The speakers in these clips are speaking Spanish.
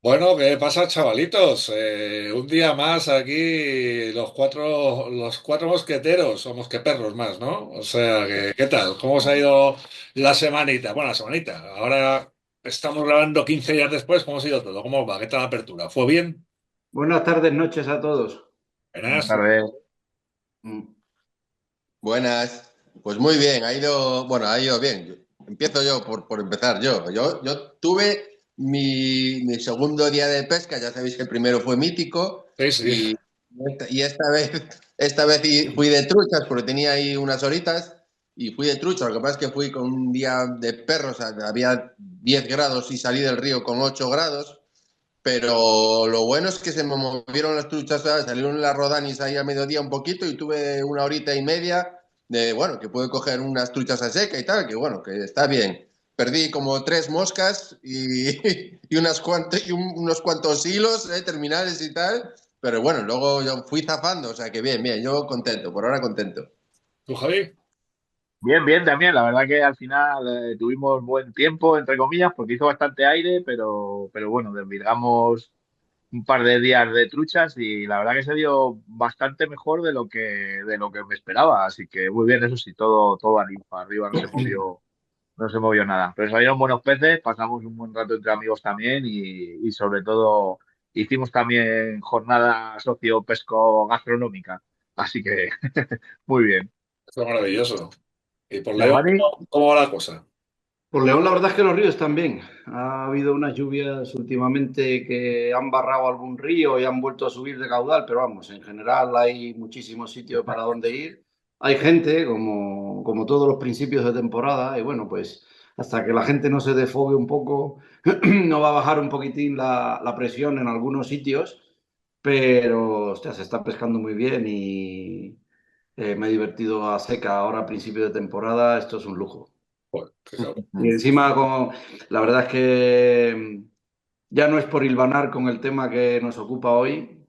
Bueno, ¿qué pasa, chavalitos? Un día más aquí, los cuatro mosqueteros, o mosqueperros más, ¿no? O sea, ¿qué tal? ¿Cómo os ha ido la semanita? Bueno, la semanita. Ahora estamos grabando 15 días después. ¿Cómo ha sido todo? ¿Cómo va? ¿Qué tal la apertura? ¿Fue bien? Buenas tardes, noches a todos. Buenas Verás. tardes. Mm. Buenas, pues muy bien, ha ido bien. Empiezo yo por empezar yo tuve mi segundo día de pesca, ya sabéis que el primero fue mítico Sí, sí. y esta vez fui de truchas porque tenía ahí unas horitas y fui de truchas. Lo que pasa es que fui con un día de perros, había 10 grados y salí del río con 8 grados. Pero lo bueno es que se me movieron las truchas, ¿sabes? Salieron las rodanis ahí a mediodía un poquito y tuve una horita y media bueno, que pude coger unas truchas a seca y tal, que bueno, que está bien. Perdí como 3 moscas unos cuantos hilos terminales y tal, pero bueno, luego yo fui zafando, o sea que bien, bien, yo contento, por ahora contento. ¿Tú, Javi? Bien, bien también. La verdad que al final tuvimos buen tiempo, entre comillas, porque hizo bastante aire, pero bueno, desvirgamos un par de días de truchas y la verdad que se dio bastante mejor de lo que me esperaba. Así que muy bien, eso sí, todo arriba, no se movió nada. Pero salieron buenos peces, pasamos un buen rato entre amigos también y sobre todo hicimos también jornada socio-pesco gastronómica. Así que muy bien. Fue maravilloso. ¿Y por León, Giovanni. cómo va la cosa? Por León, la verdad es que los ríos están bien. Ha habido unas lluvias últimamente que han barrado algún río y han vuelto a subir de caudal, pero vamos, en general hay muchísimos sitios para donde ir. Hay gente, como todos los principios de temporada, y bueno, pues hasta que la gente no se desfogue un poco, no va a bajar un poquitín la presión en algunos sitios, pero hostia, se está pescando muy bien y me he divertido a seca ahora a principio de temporada. Esto es un lujo. Joder, qué cabrón. Y encima, como la verdad es que ya no es por hilvanar con el tema que nos ocupa hoy,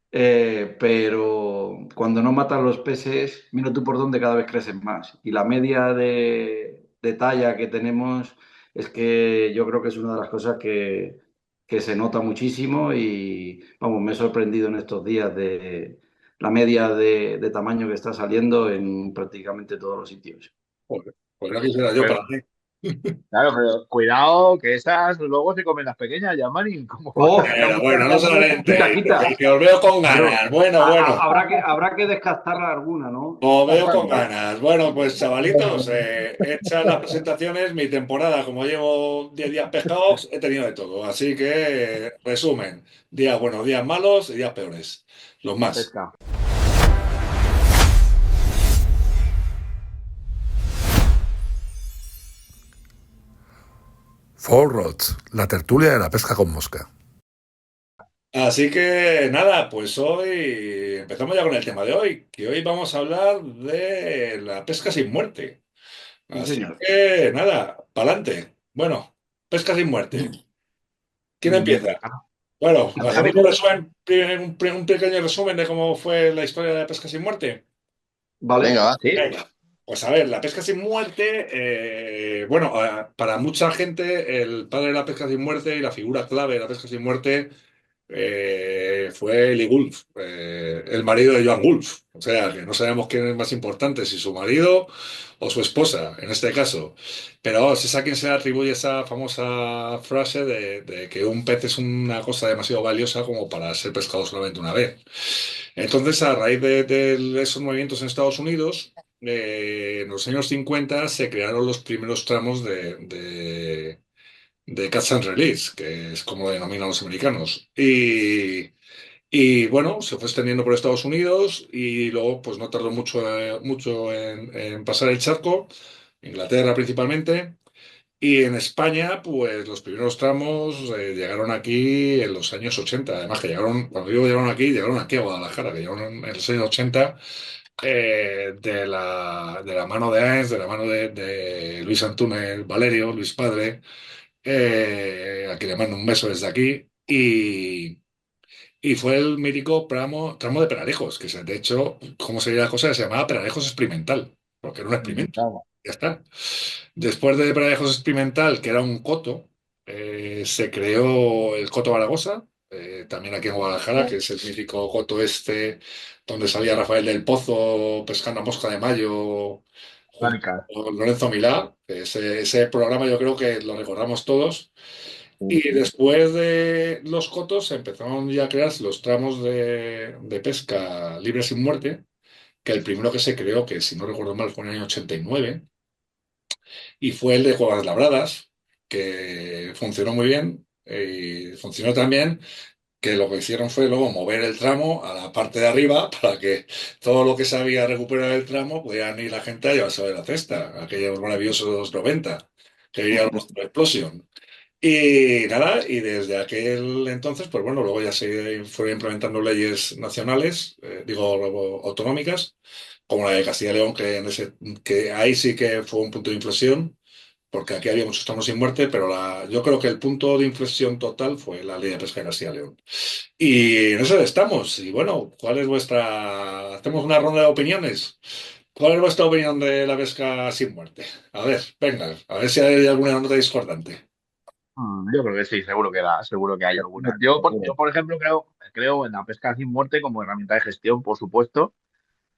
pero cuando no matan los peces, mira tú por dónde cada vez crecen más. Y la media de talla que tenemos es que yo creo que es una de las cosas que se nota muchísimo y vamos, me he sorprendido en estos días de la media de tamaño que está saliendo en prácticamente todos los sitios. Joder, pues no quisiera yo para Pero, mí. claro, pero cuidado que esas luego se comen las pequeñas, Giovanni. ¿Cómo vas a ¡Oh! sacar Bueno, muchas bueno, no Quita, solamente, quita. que os veo con Claro, ganas. Bueno, bueno. habrá que descartarla alguna, ¿no? Os veo con ganas. Bueno, pues chavalitos, hechas las presentaciones, mi temporada, como llevo 10 días pescados, he tenido de todo. Así que, resumen, días buenos, días malos y días peores. Los La más. pesca. Four Rods, la tertulia de la pesca con mosca. Así que nada, pues hoy empezamos ya con el tema de hoy, que hoy vamos a hablar de la pesca sin muerte. Sí, Así señor. que nada, pa'lante. Bueno, pesca sin muerte. ¿Quién Mm, empieza? Bueno, hacemos un Empiezo. resumen, un pequeño resumen de cómo fue la historia de la pesca sin muerte. Vale. Venga, va. Sí. Venga, pues a ver, la pesca sin muerte, bueno, para mucha gente el padre de la pesca sin muerte y la figura clave de la pesca sin muerte fue Lee Gulf, el marido de Joan Gulf. O sea, que no sabemos quién es más importante, si su marido o su esposa, en este caso. Pero vamos, es a quien se le atribuye esa famosa frase de que un pez es una cosa demasiado valiosa como para ser pescado solamente una vez. Entonces, a raíz de esos movimientos en Estados Unidos, en los años 50 se crearon los primeros tramos de Catch and Release, que es como lo denominan los americanos. Y bueno, se fue extendiendo por Estados Unidos y luego pues no tardó mucho en pasar el charco, Inglaterra principalmente. Y en España, pues los primeros tramos llegaron aquí en los años 80. Además que llegaron, cuando digo llegaron aquí a Guadalajara, que llegaron en los años 80 de la mano de AENS, de la mano de Luis Antúnez Valerio, Luis Padre, a quien le mando un beso desde aquí. Y fue el mítico tramo de Peralejos, de hecho, ¿cómo sería la cosa? Se llamaba Peralejos Experimental, porque era un experimento. Claro. Ya está. Después de Peralejos Experimental, que era un coto, se creó el Coto Baragosa, también aquí en Guadalajara, que es el mítico coto este, donde salía Rafael del Pozo pescando a mosca de mayo junto Orgánica. con Lorenzo Milá. Ese programa yo creo que lo recordamos todos. Y Ujú. después de los cotos empezaron ya a crearse los tramos de pesca libre sin muerte, que el primero que se creó, que si no recuerdo mal fue en el año 89, y fue el de Cuevas Labradas, que funcionó muy bien. Y funcionó también que lo que hicieron fue luego mover el tramo a la parte de arriba para que todo lo que se había recuperado del tramo pudieran ir la gente a llevarse de la cesta, aquellos maravillosos 90 que vivían el Monstruo Explosion. Y nada, y desde aquel entonces, pues bueno, luego ya se fueron implementando leyes nacionales, digo, autonómicas, como la de Castilla y León, que ahí sí que fue un punto de inflexión, porque aquí había muchos tramos sin muerte, pero yo creo que el punto de inflexión total fue la ley de pesca de Castilla y León. Y en eso estamos. Y bueno, ¿cuál es vuestra... Hacemos una ronda de opiniones. ¿Cuál es vuestra opinión de la pesca sin muerte? A ver, venga, a ver si hay alguna nota discordante. Yo creo que sí, seguro que hay alguna. Yo, por ejemplo, creo en la pesca sin muerte como herramienta de gestión, por supuesto,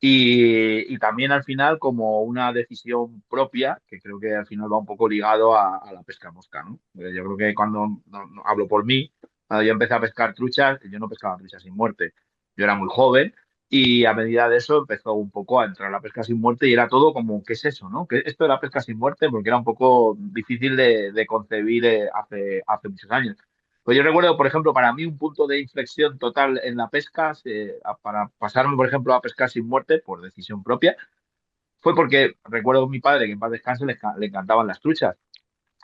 y también al final como una decisión propia, que creo que al final va un poco ligado a la pesca mosca, ¿no? Yo creo que cuando hablo por mí, cuando yo empecé a pescar truchas, yo no pescaba truchas sin muerte. Yo era muy joven y a medida de eso empezó un poco a entrar la pesca sin muerte y era todo como, ¿qué es eso, no? ¿Qué es esto de la pesca sin muerte? Porque era un poco difícil de concebir hace muchos años. Pues yo recuerdo, por ejemplo, para mí un punto de inflexión total en la pesca, para pasarme, por ejemplo, a pescar sin muerte por decisión propia, fue porque recuerdo a mi padre, que en paz descanse, le encantaban las truchas.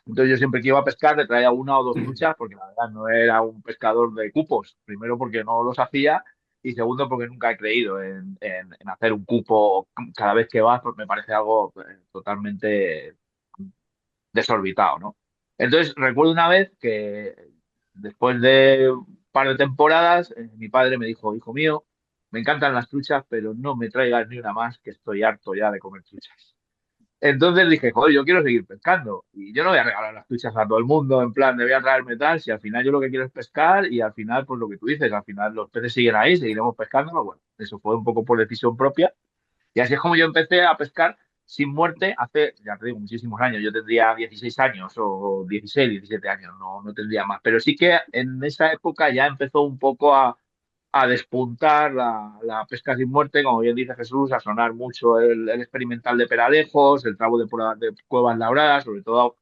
Entonces yo siempre que iba a pescar le traía una o dos truchas porque la verdad no era un pescador de cupos. Primero porque no los hacía y segundo porque nunca he creído en hacer un cupo cada vez que vas, pues me parece algo totalmente desorbitado, ¿no? Entonces recuerdo una vez que después de un par de temporadas mi padre me dijo, hijo mío, me encantan las truchas, pero no me traigas ni una más, que estoy harto ya de comer truchas. Entonces dije, joder, yo quiero seguir pescando y yo no voy a regalar las truchas a todo el mundo en plan de voy a traerme tal, si al final yo lo que quiero es pescar y al final, pues lo que tú dices, al final los peces siguen ahí, seguiremos pescando, pero bueno, eso fue un poco por decisión propia y así es como yo empecé a pescar sin muerte hace, ya te digo, muchísimos años. Yo tendría 16 años o 16, 17 años, no tendría más. Pero sí que en esa época ya empezó un poco a despuntar la pesca sin muerte, como bien dice Jesús, a sonar mucho el experimental de Peralejos, el tramo de Cuevas Labradas, sobre todo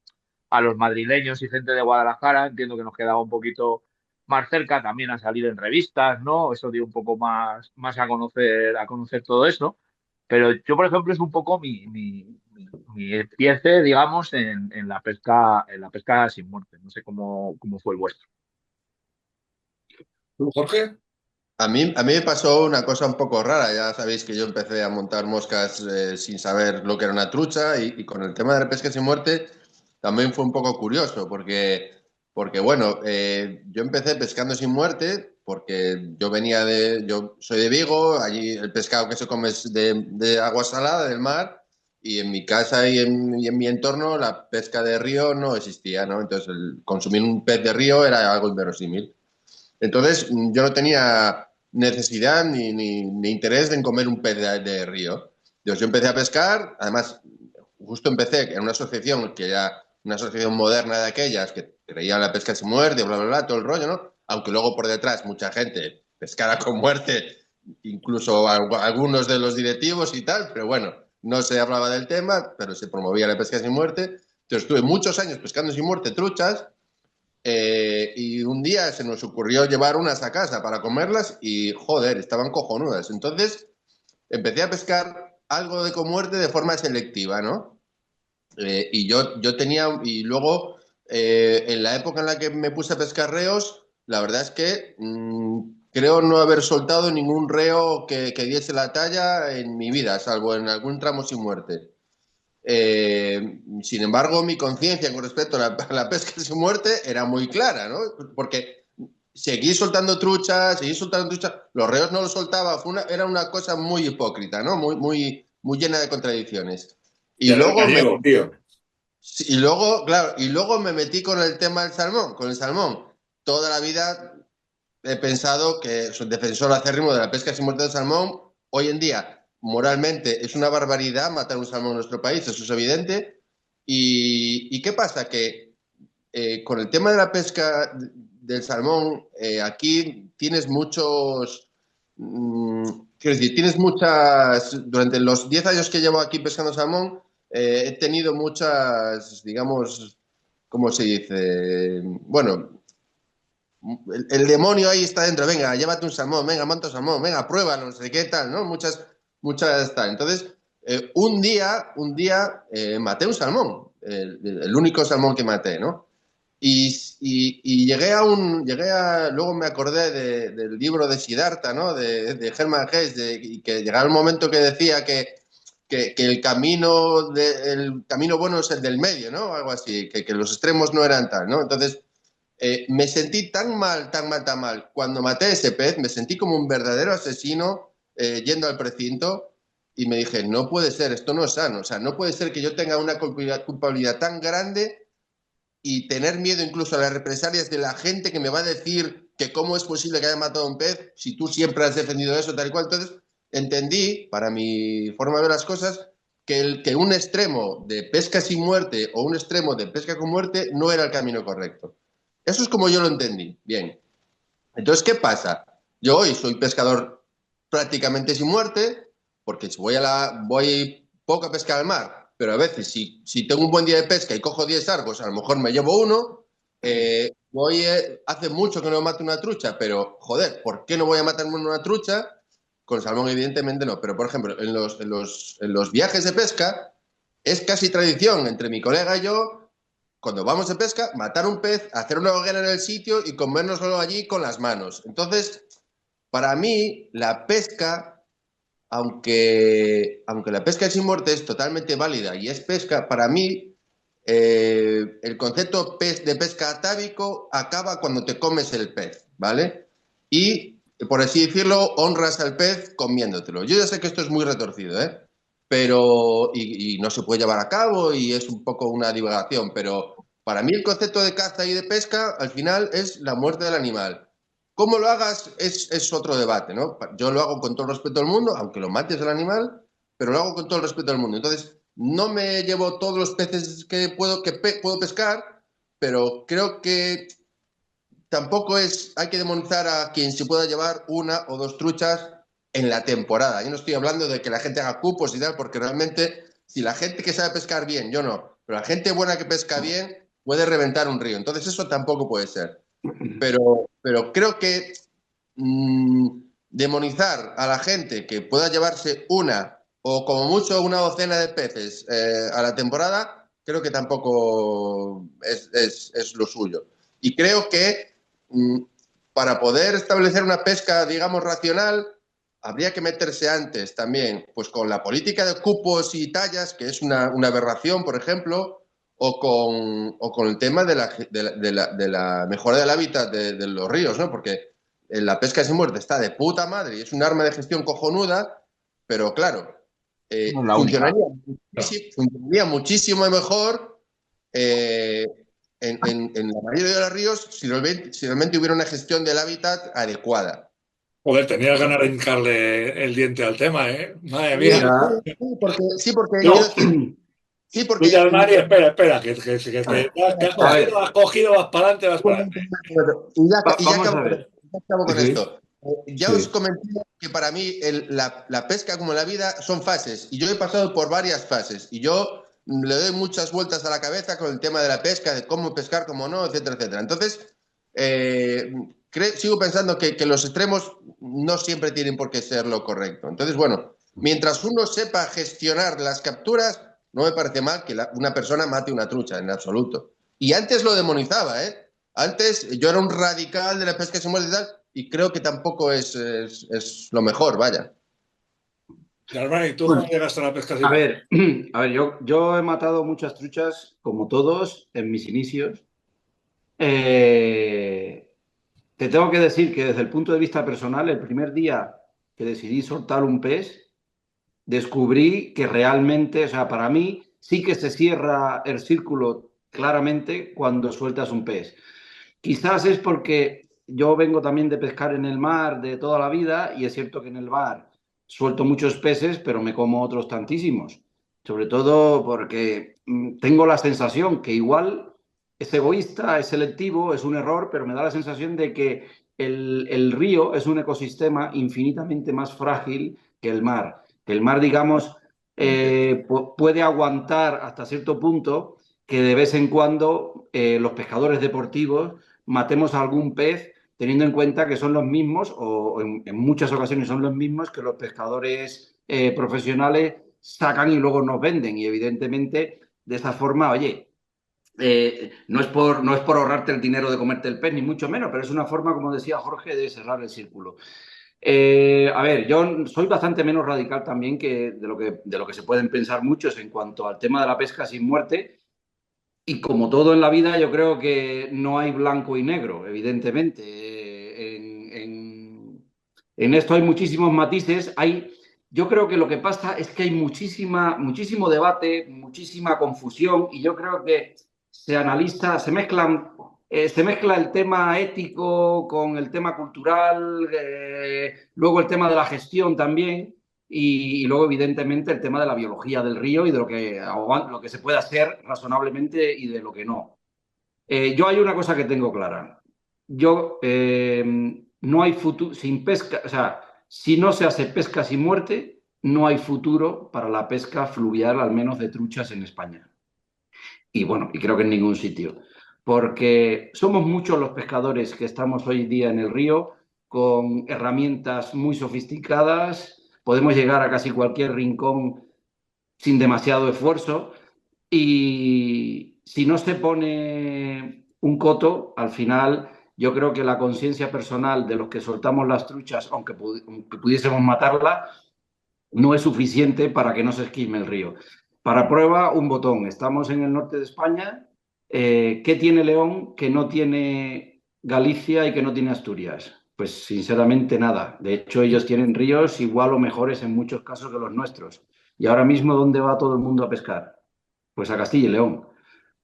a los madrileños y gente de Guadalajara. Entiendo que nos quedaba un poquito más cerca también a salir en revistas, ¿no? Eso dio un poco más a conocer todo eso. Pero yo, por ejemplo, es un poco mi empiece, digamos, en la pesca sin muerte. No sé cómo fue el vuestro. ¿Tú, Jorge? A mí me pasó una cosa un poco rara. Ya sabéis que yo empecé a montar moscas sin saber lo que era una trucha y con el tema de la pesca sin muerte también fue un poco curioso porque bueno, yo empecé pescando sin muerte porque yo soy de Vigo, allí el pescado que se come es de agua salada, del mar, y en mi casa y en mi entorno la pesca de río no existía, ¿no? Entonces consumir un pez de río era algo inverosímil. Entonces, yo no tenía necesidad ni interés en comer un pez de río. Entonces, yo empecé a pescar, además, justo empecé en una asociación que era una asociación moderna de aquellas que creía en la pesca sin muerte, bla, bla, bla, todo el rollo, ¿no? Aunque luego por detrás mucha gente pescara con muerte, incluso algunos de los directivos y tal, pero bueno, no se hablaba del tema, pero se promovía la pesca sin muerte. Entonces, estuve muchos años pescando sin muerte truchas y un día se nos ocurrió llevar unas a casa para comerlas y, joder, estaban cojonudas. Entonces empecé a pescar algo de comuerte de forma selectiva, ¿no? Y yo tenía, y luego en la época en la que me puse a pescar reos, la verdad es que creo no haber soltado ningún reo que diese la talla en mi vida, salvo en algún tramo sin muerte. Sin embargo, mi conciencia con respecto a la pesca sin muerte era muy clara, ¿no? Porque seguí soltando truchas, los reos no los soltaba, era una cosa muy hipócrita, ¿no? Muy llena de contradicciones. Y Ya eres luego gallego, tío. Sí, y luego, claro, y luego me metí con el tema del salmón, con el salmón. Toda la vida he pensado que soy defensor acérrimo de la pesca sin muerte del salmón. Hoy en día, moralmente, es una barbaridad matar un salmón en nuestro país, eso es evidente. ¿Y qué pasa? Que con el tema de la pesca del salmón, aquí tienes muchos... quiero decir, tienes muchas... Durante los 10 años que llevo aquí pescando salmón, he tenido muchas, digamos, ¿cómo se dice? Bueno, el demonio ahí está dentro, venga, llévate un salmón, venga, monta un salmón, venga, pruébalo, no sé qué tal, ¿no? Muchas tal. Entonces, un día maté un salmón, el único salmón que maté, ¿no? Y luego me acordé del libro de Siddhartha, ¿no? De Hermann Hesse, y que llegaba el momento que decía que el camino bueno es el del medio, ¿no? Algo así, que los extremos no eran tal, ¿no? Entonces, me sentí tan mal, tan mal, tan mal. Cuando maté ese pez, me sentí como un verdadero asesino yendo al precinto y me dije, no puede ser, esto no es sano. O sea, no puede ser que yo tenga una culpabilidad tan grande y tener miedo incluso a las represalias de la gente que me va a decir que cómo es posible que haya matado a un pez si tú siempre has defendido eso, tal y cual. Entonces, entendí, para mi forma de ver las cosas, que un extremo de pesca sin muerte o un extremo de pesca con muerte no era el camino correcto. Eso es como yo lo entendí. Bien. Entonces, ¿qué pasa? Yo hoy soy pescador prácticamente sin muerte, porque si voy poco a pescar al mar, pero a veces si tengo un buen día de pesca y cojo 10 sargos, a lo mejor me llevo uno. Hace mucho que no mato una trucha, pero joder, ¿por qué no voy a matarme una trucha? Con salmón, evidentemente no, pero por ejemplo, en los viajes de pesca es casi tradición entre mi colega y yo cuando vamos de pesca, matar un pez, hacer una hoguera en el sitio y comérnoslo allí con las manos. Entonces, para mí, la pesca, aunque la pesca sin muerte es totalmente válida y es pesca, para mí, el concepto de pesca atávico acaba cuando te comes el pez, ¿vale? Y, por así decirlo, honras al pez comiéndotelo. Yo ya sé que esto es muy retorcido, ¿eh? Pero, y no se puede llevar a cabo y es un poco una divagación, pero para mí el concepto de caza y de pesca al final es la muerte del animal. Cómo lo hagas es otro debate, ¿no? Yo lo hago con todo el respeto del mundo, aunque lo mates al animal, pero lo hago con todo el respeto del mundo. Entonces, no me llevo todos los peces que puedo pescar, pero creo que tampoco hay que demonizar a quien se pueda llevar una o dos truchas en la temporada. Yo no estoy hablando de que la gente haga cupos y tal, porque realmente, si la gente que sabe pescar bien, yo no, pero la gente buena que pesca bien puede reventar un río. Entonces eso tampoco puede ser. Pero creo que demonizar a la gente que pueda llevarse una o como mucho una docena de peces a la temporada, creo que tampoco es lo suyo. Y creo que para poder establecer una pesca, digamos, racional, habría que meterse antes también, pues con la política de cupos y tallas, que es una aberración, por ejemplo, o con el tema de la mejora del hábitat de los ríos, ¿no? Porque la pesca sin muerte está de puta madre y es un arma de gestión cojonuda, pero claro, No es la única. funcionaría muchísimo mejor en la mayoría de los ríos si realmente hubiera una gestión del hábitat adecuada. Joder, tenía ganas de hincarle el diente al tema, ¿eh? Madre Ya. mía. Sí, porque Yo, quiero decir, sí, tú porque ya, Mari, espera, que A ver, has cogido, vas para adelante, vas para adelante. y ya vamos a ver. acabo con Sí, esto. Ya os sí. comenté que para mí la pesca como la vida son fases y yo he pasado por varias fases y yo le doy muchas vueltas a la cabeza con el tema de la pesca, de cómo pescar, cómo no, etcétera, etcétera. Entonces, sigo pensando que los extremos no siempre tienen por qué ser lo correcto. Entonces, bueno, mientras uno sepa gestionar las capturas, no me parece mal que una persona mate una trucha, en absoluto. Y antes lo demonizaba, ¿eh? Antes yo era un radical de la pesca sin muerte y tal, y creo que tampoco es lo mejor, vaya. Mari, ¿tú cómo Bueno, llegaste a la pesca sin a muerte? ver, yo he matado muchas truchas, como todos, en mis inicios. Te tengo que decir que desde el punto de vista personal, el primer día que decidí soltar un pez, descubrí que realmente, o sea, para mí, sí que se cierra el círculo claramente cuando sueltas un pez. Quizás es porque yo vengo también de pescar en el mar de toda la vida y es cierto que en el mar suelto muchos peces, pero me como otros tantísimos. Sobre todo porque tengo la sensación que igual es egoísta, es selectivo, es un error, pero me da la sensación de que el río es un ecosistema infinitamente más frágil que el mar. El mar, digamos, puede aguantar hasta cierto punto que de vez en cuando los pescadores deportivos matemos a algún pez teniendo en cuenta que son los mismos, o en muchas ocasiones son los mismos que los pescadores profesionales sacan y luego nos venden. Y evidentemente, de esa forma, oye, no es por ahorrarte el dinero de comerte el pez, ni mucho menos, pero es una forma, como decía Jorge, de cerrar el círculo. A ver, yo soy bastante menos radical también que de lo que se pueden pensar muchos en cuanto al tema de la pesca sin muerte. Y como todo en la vida, yo creo que no hay blanco y negro, evidentemente. En esto hay muchísimos matices. Yo creo que lo que pasa es que hay muchísimo debate, muchísima confusión, y yo creo que se mezcla el tema ético con el tema cultural, luego el tema de la gestión también. Y luego, evidentemente, el tema de la biología del río y de lo que se puede hacer razonablemente y de lo que no. Yo hay una cosa que tengo clara. No hay futuro sin pesca, o sea, si no se hace pesca sin muerte, no hay futuro para la pesca fluvial, al menos de truchas en España. Y bueno, y creo que en ningún sitio. Porque somos muchos los pescadores que estamos hoy día en el río con herramientas muy sofisticadas, podemos llegar a casi cualquier rincón sin demasiado esfuerzo y si no se pone un coto, al final yo creo que la conciencia personal de los que soltamos las truchas, aunque pudiésemos matarla, no es suficiente para que no se esquilme el río. Para prueba, un botón. Estamos en el norte de España. ¿Qué tiene León que no tiene Galicia y que no tiene Asturias? Pues sinceramente nada. De hecho, ellos tienen ríos igual o mejores en muchos casos que los nuestros. Y ahora mismo, ¿dónde va todo el mundo a pescar? Pues a Castilla y León.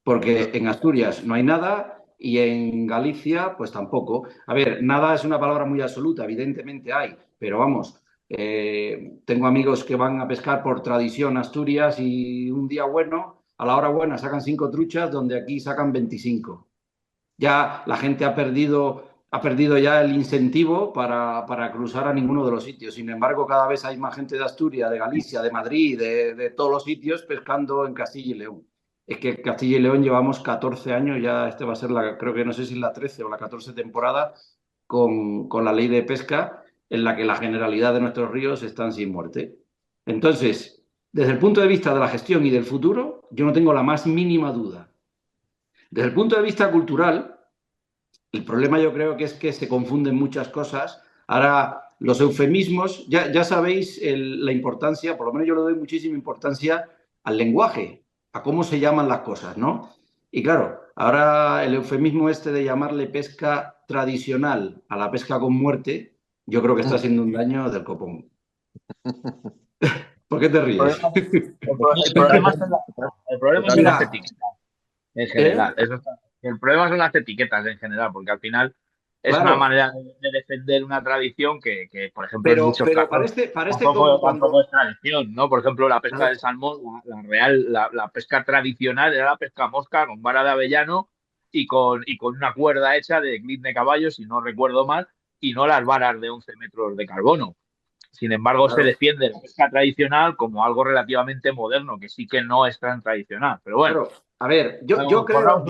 Porque en Asturias no hay nada y en Galicia pues tampoco. A ver, nada es una palabra muy absoluta, evidentemente hay, pero vamos, tengo amigos que van a pescar por tradición a Asturias y un día bueno, a la hora buena sacan 5 truchas donde aquí sacan 25. Ya la gente ha perdido ya el incentivo para cruzar a ninguno de los sitios. Sin embargo, cada vez hay más gente de Asturias, de Galicia, de Madrid, de todos los sitios pescando en Castilla y León. Es que en Castilla y León llevamos 14 años, ya este va a ser creo que no sé si es la 13 o la 14 temporada con la ley de pesca en la que la generalidad de nuestros ríos están sin muerte. Entonces, desde el punto de vista de la gestión y del futuro, yo no tengo la más mínima duda. Desde el punto de vista cultural, el problema yo creo que es que se confunden muchas cosas. Ahora, los eufemismos, ya sabéis la importancia, por lo menos yo le doy muchísima importancia al lenguaje, a cómo se llaman las cosas, ¿no? Y claro, ahora el eufemismo este de llamarle pesca tradicional a la pesca con muerte, yo creo que está haciendo un daño del copón. ¿Por qué te ríes? El problema son las etiquetas en general. El problema son las etiquetas en general, porque al final es una manera de defender una tradición que por ejemplo, en muchos casos parece tampoco es tradición, ¿no? Por ejemplo, la pesca del salmón, la pesca tradicional era la pesca mosca con vara de avellano y con una cuerda hecha de clip de caballo, si no recuerdo mal, y no las varas de 11 metros de carbono. Sin embargo, se defiende la pesca tradicional como algo relativamente moderno, que sí que no es tan tradicional. Pero bueno. Claro. A ver, yo creo.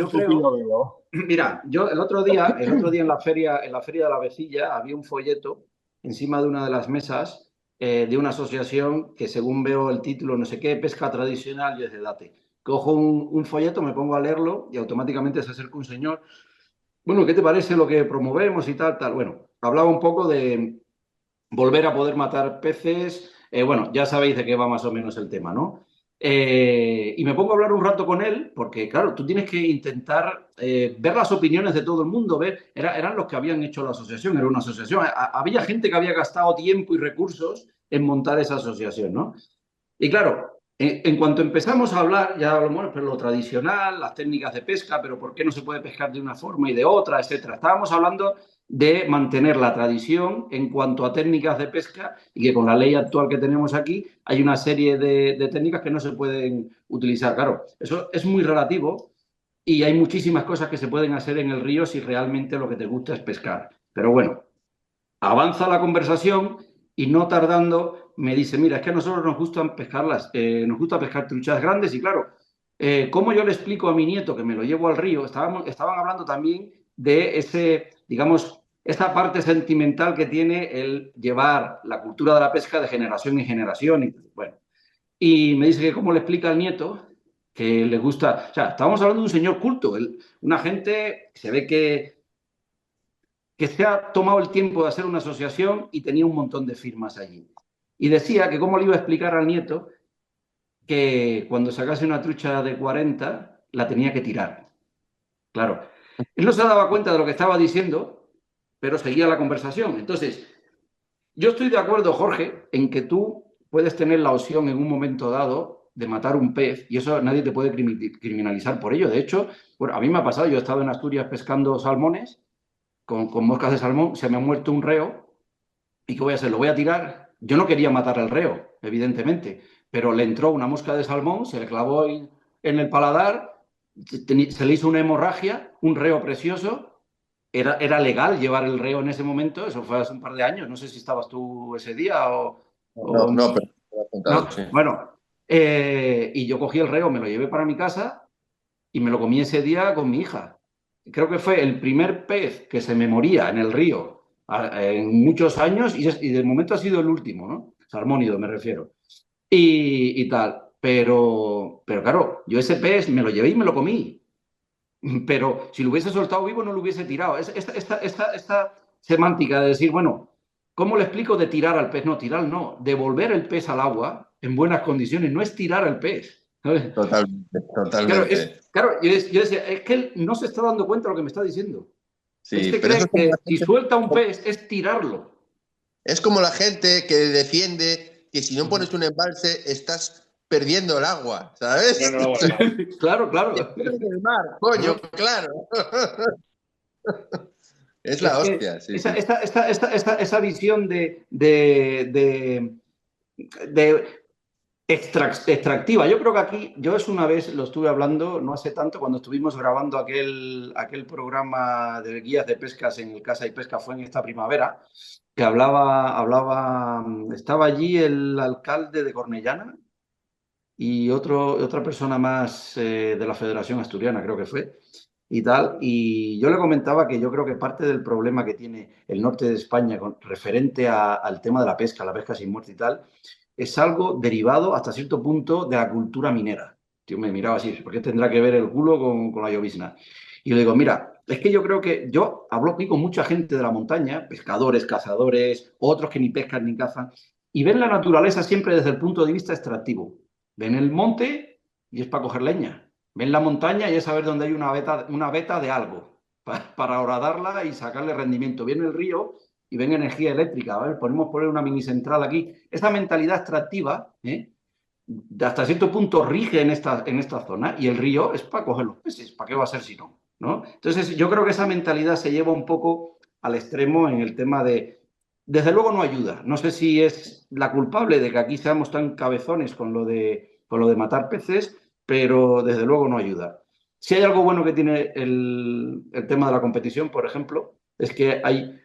Mira, yo el otro día en la feria de la Vecilla había un folleto encima de una de las mesas de una asociación que, según veo el título, no sé qué, pesca tradicional y es de date. Cojo un folleto, me pongo a leerlo y automáticamente se acerca un señor. Bueno, ¿qué te parece lo que promovemos y tal? Bueno, hablaba un poco de volver a poder matar peces. Bueno, ya sabéis de qué va más o menos el tema, ¿no? Y me pongo a hablar un rato con él, porque claro, tú tienes que intentar ver las opiniones de todo el mundo, eran los que habían hecho la asociación, era una asociación, había gente que había gastado tiempo y recursos en montar esa asociación, ¿no? Y claro, En cuanto empezamos a hablar, ya hablamos, pero lo tradicional, las técnicas de pesca, pero por qué no se puede pescar de una forma y de otra, etcétera. Estábamos hablando de mantener la tradición en cuanto a técnicas de pesca y que con la ley actual que tenemos aquí hay una serie de técnicas que no se pueden utilizar. Claro, eso es muy relativo y hay muchísimas cosas que se pueden hacer en el río si realmente lo que te gusta es pescar. Pero bueno, avanza la conversación y no tardando me dice, mira, es que a nosotros nos gustan nos gusta pescar truchas grandes y claro, ¿cómo yo le explico a mi nieto que me lo llevo al río? Estaban hablando también de digamos, esa parte sentimental que tiene el llevar la cultura de la pesca de generación en generación. Y, bueno, y me dice que cómo le explica al nieto que le gusta, o sea, estábamos hablando de un señor culto, una gente, se ve que se ha tomado el tiempo de hacer una asociación y tenía un montón de firmas allí. Y decía que cómo le iba a explicar al nieto que cuando sacase una trucha de 40 la tenía que tirar. Claro, él no se daba cuenta de lo que estaba diciendo, pero seguía la conversación. Entonces, yo estoy de acuerdo, Jorge, en que tú puedes tener la opción en un momento dado de matar un pez y eso nadie te puede criminalizar por ello. De hecho, bueno, a mí me ha pasado, yo he estado en Asturias pescando salmones con moscas de salmón, se me ha muerto un reo. ¿Y qué voy a hacer? ¿Lo voy a tirar? Yo no quería matar al reo, evidentemente, pero le entró una mosca de salmón, se le clavó en el paladar, se le hizo una hemorragia, un reo precioso. Era legal llevar el reo en ese momento, eso fue hace un par de años, no sé si estabas tú ese día No, o... no, pero lo has No, contado, sí. bueno, y yo cogí el reo, me lo llevé para mi casa y me lo comí ese día con mi hija. Creo que fue el primer pez que se me moría en el río en muchos años y de momento ha sido el último, ¿no? Salmónido me refiero. Y tal. Pero claro, yo ese pez me lo llevé y me lo comí. Pero si lo hubiese soltado vivo no lo hubiese tirado. Esta semántica de decir, bueno, ¿cómo le explico de tirar al pez? No, tirar no. Devolver el pez al agua en buenas condiciones no es tirar al pez. ¿Sabes? Totalmente, Claro, totalmente. yo decía, es que él no se está dando cuenta de lo que me está diciendo. Él Sí, se pero eso cree es como que la si gente, suelta un pez es tirarlo. es como la gente que defiende que si no pones un embalse estás perdiendo el agua, ¿sabes? Bueno, no, bueno. Claro, claro. En el mar, coño, claro. Es Es la que hostia, sí, sí. esa visión de extractiva. Yo creo que aquí, yo es una vez lo estuve hablando, no hace tanto, cuando estuvimos grabando aquel programa de guías de pescas en el Casa y Pesca, fue en esta primavera, que estaba allí el alcalde de Cornellana y otra persona más de la Federación Asturiana, creo que fue, y tal. Y yo le comentaba que yo creo que parte del problema que tiene el norte de España referente al tema de la pesca sin muerte y tal, es algo derivado hasta cierto punto de la cultura minera. Tío, me miraba así, ¿por qué tendrá que ver el culo con la llovizna? Y le digo, mira, es que yo creo que yo hablo aquí con mucha gente de la montaña, pescadores, cazadores, otros que ni pescan ni cazan, y ven la naturaleza siempre desde el punto de vista extractivo. Ven el monte y es para coger leña. Ven la montaña y es saber dónde hay una veta de algo para horadarla y sacarle rendimiento. Viene el río y ven energía eléctrica. A ver, podemos poner una mini central aquí. Esa mentalidad extractiva, hasta cierto punto rige en esta zona y el río es para coger los peces. ¿Para qué va a ser si no? ¿No? Entonces, yo creo que esa mentalidad se lleva un poco al extremo en el tema de. Desde luego no ayuda. No sé si es la culpable de que aquí seamos tan cabezones con lo de matar peces, pero desde luego no ayuda. Si hay algo bueno que tiene el tema de la competición, por ejemplo, es que hay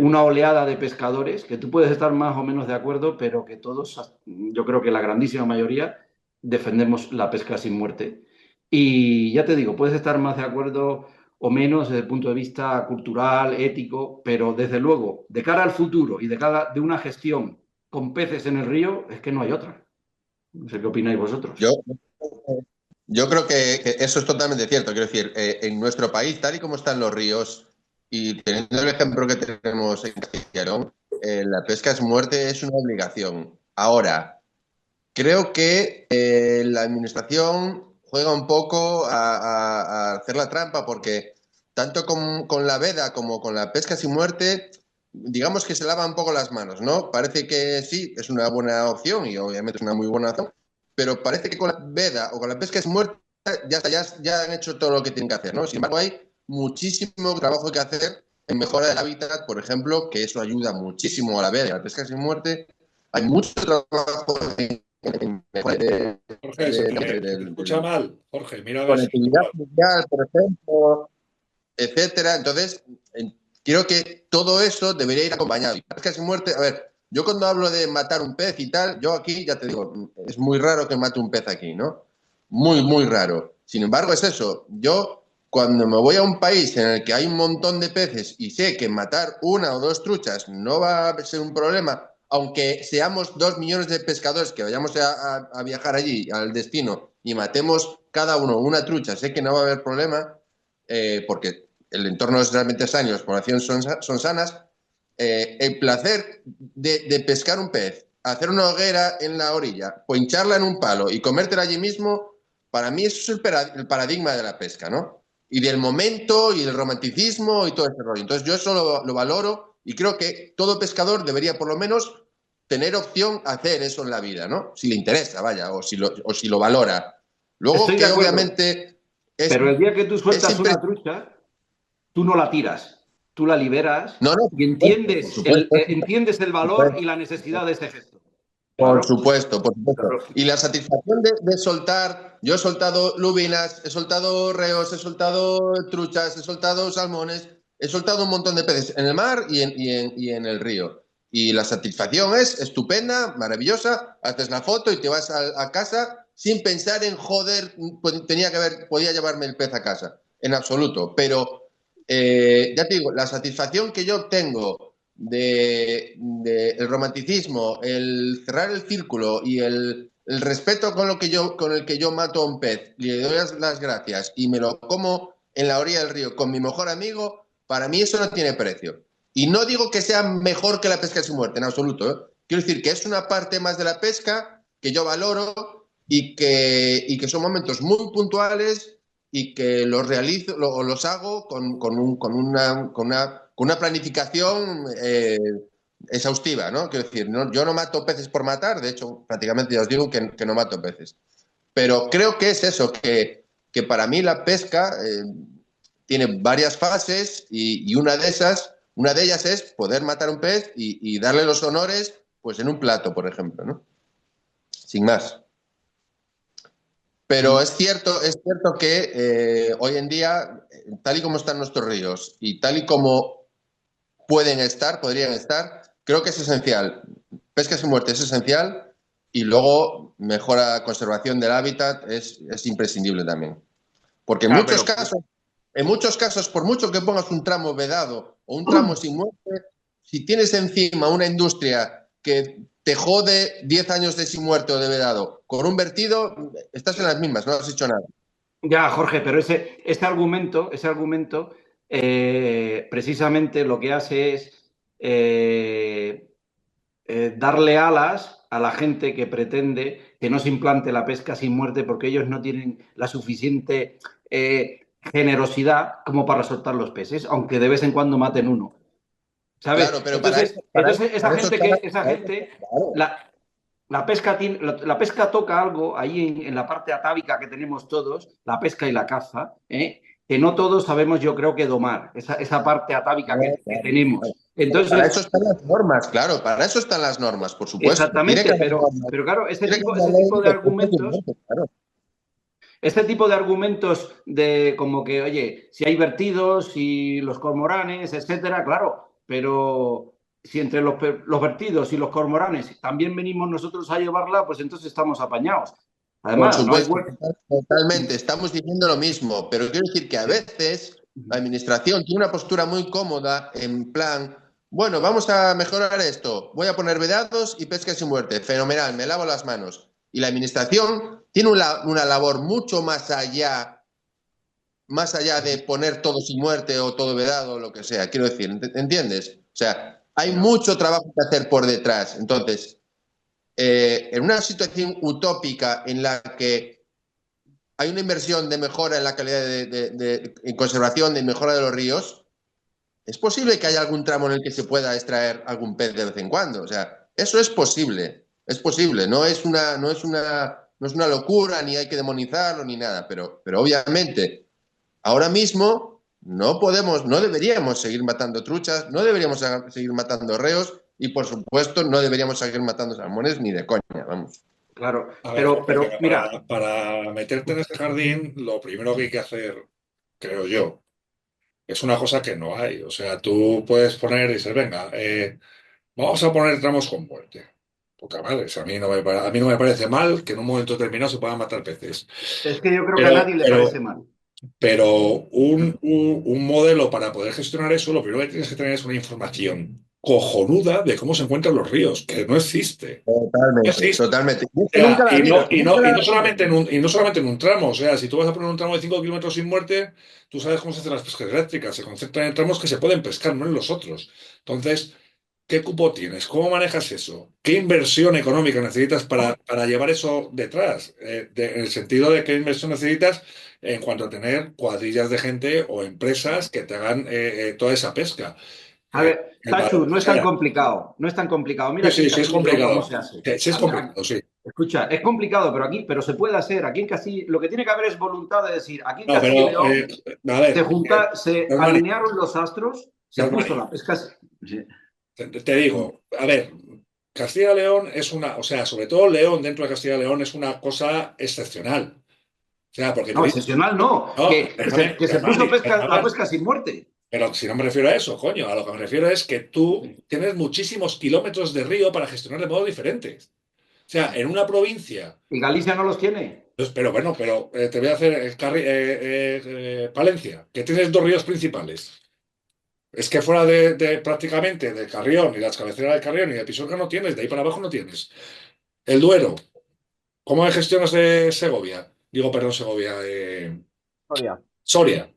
una oleada de pescadores que tú puedes estar más o menos de acuerdo, pero que todos, yo creo que la grandísima mayoría, defendemos la pesca sin muerte. Y ya te digo, puedes estar más de acuerdo o menos desde el punto de vista cultural, ético, pero desde luego, de cara al futuro y de cara de una gestión con peces en el río, es que no hay otra. No sé qué opináis vosotros. Yo creo que eso es totalmente cierto. Quiero decir, en nuestro país, tal y como están los ríos, y teniendo el ejemplo que tenemos en Castilla y León, la pesca es muerte, es una obligación. Ahora, creo que la administración juega un poco a hacer la trampa porque tanto con la veda como con la pesca sin muerte, digamos que se lava un poco las manos, ¿no? Parece que sí, es una buena opción y obviamente es una muy buena opción, pero parece que con la veda o con la pesca es muerta ya han hecho todo lo que tienen que hacer, ¿no? Sin embargo, hay muchísimo trabajo que hacer en mejora del hábitat, por ejemplo, que eso ayuda muchísimo a la veda y a la pesca sin muerte. Hay mucho trabajo en mejora Jorge, se te escucha mal. Jorge, mira a ver si conectividad mundial, por ejemplo, etcétera. Entonces, creo que todo eso debería ir acompañado. Y pesca sin muerte, a ver, yo cuando hablo de matar un pez y tal, yo aquí ya te digo, es muy raro que mate un pez aquí, ¿no? Muy, muy raro. Sin embargo, es eso. Yo, cuando me voy a un país en el que hay un montón de peces y sé que matar una o dos truchas no va a ser un problema, aunque seamos 2 millones de pescadores que vayamos a viajar allí, al destino, y matemos cada uno una trucha, sé que no va a haber problema, porque el entorno es realmente sano y las poblaciones son sanas. El placer de pescar un pez, hacer una hoguera en la orilla, pincharla en un palo y comértela allí mismo, para mí eso es el paradigma de la pesca, ¿no? Y del momento y del romanticismo y todo ese rollo. Entonces yo eso lo valoro y creo que todo pescador debería por lo menos tener opción a hacer eso en la vida, ¿no? Si le interesa, vaya, o si lo valora. Luego Estoy de que acuerdo, obviamente es, pero el día que tú es sueltas una impresionante. trucha, tú no la tiras, tú la liberas No, no, y por supuesto, entiendes el por valor supuesto. y la necesidad de ese gesto. Por Claro, supuesto, por supuesto. claro. Y la satisfacción de soltar, yo he soltado lubinas, he soltado reos, he soltado truchas, he soltado salmones, he soltado un montón de peces en el mar y en el río. Y la satisfacción es estupenda, maravillosa, haces la foto y te vas a casa sin pensar en, joder, podía llevarme el pez a casa, en absoluto. Pero ya te digo, la satisfacción que yo obtengo el romanticismo, el cerrar el círculo y el respeto con el que yo mato a un pez, le doy las gracias y me lo como en la orilla del río con mi mejor amigo, para mí eso no tiene precio. Y no digo que sea mejor que la pesca sin muerte, en absoluto, ¿eh? Quiero decir que es una parte más de la pesca que yo valoro y que son momentos muy puntuales y que los realizo o los hago con una planificación exhaustiva, ¿no? Quiero decir, yo no mato peces por matar, de hecho, prácticamente ya os digo que no mato peces. Pero creo que es eso, que para mí la pesca tiene varias fases y una de ellas es poder matar un pez y darle los honores pues en un plato, por ejemplo, ¿no? Sin más. Pero es cierto que hoy en día, tal y como están nuestros ríos y tal y como podrían estar, creo que es esencial. Pesca sin muerte es esencial y luego mejora conservación del hábitat es imprescindible también. Porque Claro, en muchos casos, por mucho que pongas un tramo vedado o un tramo sin muerte, si tienes encima una industria que te jode 10 años de sin muerte o de vedado con un vertido, estás en las mismas, no has hecho nada. Ya, Jorge, pero ese argumento precisamente lo que hace es darle alas a la gente que pretende que no se implante la pesca sin muerte porque ellos no tienen la suficiente generosidad como para soltar los peces, aunque de vez en cuando maten uno. ¿Sabes? Claro, pero Entonces, esa para eso está, gente claro. la pesca toca algo ahí en la parte atávica que tenemos todos, la pesca y la caza, que no todos sabemos, yo creo, que domar, esa parte atávica que tenemos. Para eso Entonces, están las normas, claro, para eso están las normas, por supuesto. Tiene que exactamente, haber normas, pero claro, tiene que haber una ley de pesca sin muerte, claro. este tipo de argumentos de como que, oye, si hay vertidos, si los cormoranes, etcétera, claro, pero si entre los vertidos y los cormoranes también venimos nosotros a llevarla, pues entonces estamos apañados. Por Además, no hay supuesto, huerto. totalmente, estamos diciendo lo mismo, pero quiero decir que a veces la administración tiene una postura muy cómoda en plan, bueno, vamos a mejorar esto, voy a poner vedados y pesca sin muerte, fenomenal, me lavo las manos. Y la administración tiene una labor mucho más allá de poner todo sin muerte o todo vedado o lo que sea, quiero decir, ¿entiendes? O sea, hay mucho trabajo que hacer por detrás. Entonces, en una situación utópica en la que hay una inversión de mejora en la calidad en conservación, de mejora de los ríos, es posible que haya algún tramo en el que se pueda extraer algún pez de vez en cuando. O sea, eso es posible, no es una no es una locura, ni hay que demonizarlo, ni nada, pero obviamente ahora mismo no deberíamos seguir matando truchas, no deberíamos seguir matando reos y, por supuesto, no deberíamos seguir matando salmones ni de coña, vamos. Claro, A ver, pero Jorge, mira, para meterte en este jardín, lo primero que hay que hacer, creo yo, es una cosa que no hay. O sea, tú puedes poner y dices, venga, vamos a poner tramos con muerte. Poca madre, a mí no me parece mal que en un momento determinado se puedan matar peces. es que yo creo que a Pero, nadie le parece pero, mal. pero un modelo para poder gestionar eso, lo primero que tienes que tener es una información cojonuda de cómo se encuentran los ríos, que no existe. No Totalmente, existe. totalmente. Y es O que nunca sea, la ha habido, nunca la ha habido. y no solamente en un tramo. O sea, si tú vas a poner un tramo de 5 kilómetros sin muerte, tú sabes cómo se hacen las pescas eléctricas. Se concentran en tramos que se pueden pescar, no en los otros. Entonces, ¿qué cupo tienes? ¿Cómo manejas eso? ¿Qué inversión económica necesitas para llevar eso detrás? En el sentido de qué inversión necesitas en cuanto a tener cuadrillas de gente o empresas que te hagan toda esa pesca. A ver, El Tachu, valor no que es tan sea. complicado, no es tan complicado. Mira Sí, aquí en sí, sí es Castilla y León cómo complicado. se hace. Sí, sí es complicado, sí. Escucha, es complicado, pero se puede hacer. Aquí en Castilla, lo que tiene que haber es voluntad de decir, aquí en No, Castilla y pero, León a ver, se Normani, alinearon los astros, se puso Normani, la pesca. Sí. te digo, a ver, Castilla y León es una, o sea, sobre todo León dentro de Castilla y León es una cosa excepcional. O sea, porque No, tú, excepcional no, no, que se puso déjame la acabar. pesca sin muerte. Pero si no me refiero a eso, coño, a lo que me refiero es que tú tienes muchísimos kilómetros de río para gestionar de modo diferentes. O sea, en una provincia. Y Galicia no los tiene. Pero bueno, te voy a hacer Palencia, que tienes dos ríos principales. Es que fuera de prácticamente de Carrión y las cabeceras de Carrión y de Pisuerga no tienes, de ahí para abajo no tienes. El Duero, ¿cómo gestionas de Segovia? Digo, perdón, Segovia, Soria. Soria.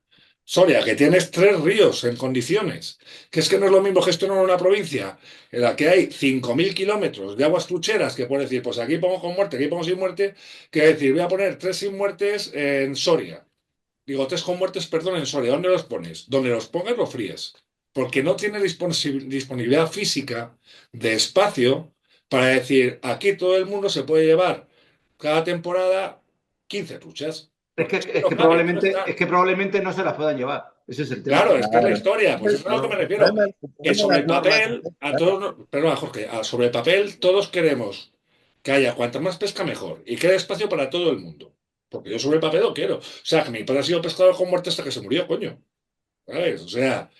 Soria, que tienes tres ríos en condiciones. Que es que no es lo mismo gestionar una provincia en la que hay 5.000 kilómetros de aguas trucheras, que puedes decir, pues aquí pongo con muerte, aquí pongo sin muerte, que decir, voy a poner tres sin muertes en Soria. Digo, tres con muertes, perdón, en Soria. ¿Dónde los pones? Donde los pongas, los fríes. Porque no tiene disponibilidad física de espacio para decir, aquí todo el mundo se puede llevar cada temporada 15 truchas. Porque es que no cabe, no está. Es que probablemente no se las puedan llevar. Ese es el tema. Claro, es que es la Claro. historia. Pues eso es a lo que me El refiero. problema, el Que problema de sobre las el normas papel, es, a claro, todos, perdón, Jorge, sobre el papel todos queremos que haya cuanta más pesca mejor y que haya espacio para todo el mundo. Porque yo sobre el papel lo quiero. O sea, que mi padre ha sido pescador con muerte hasta que se murió, coño. ¿Sabes? O sea,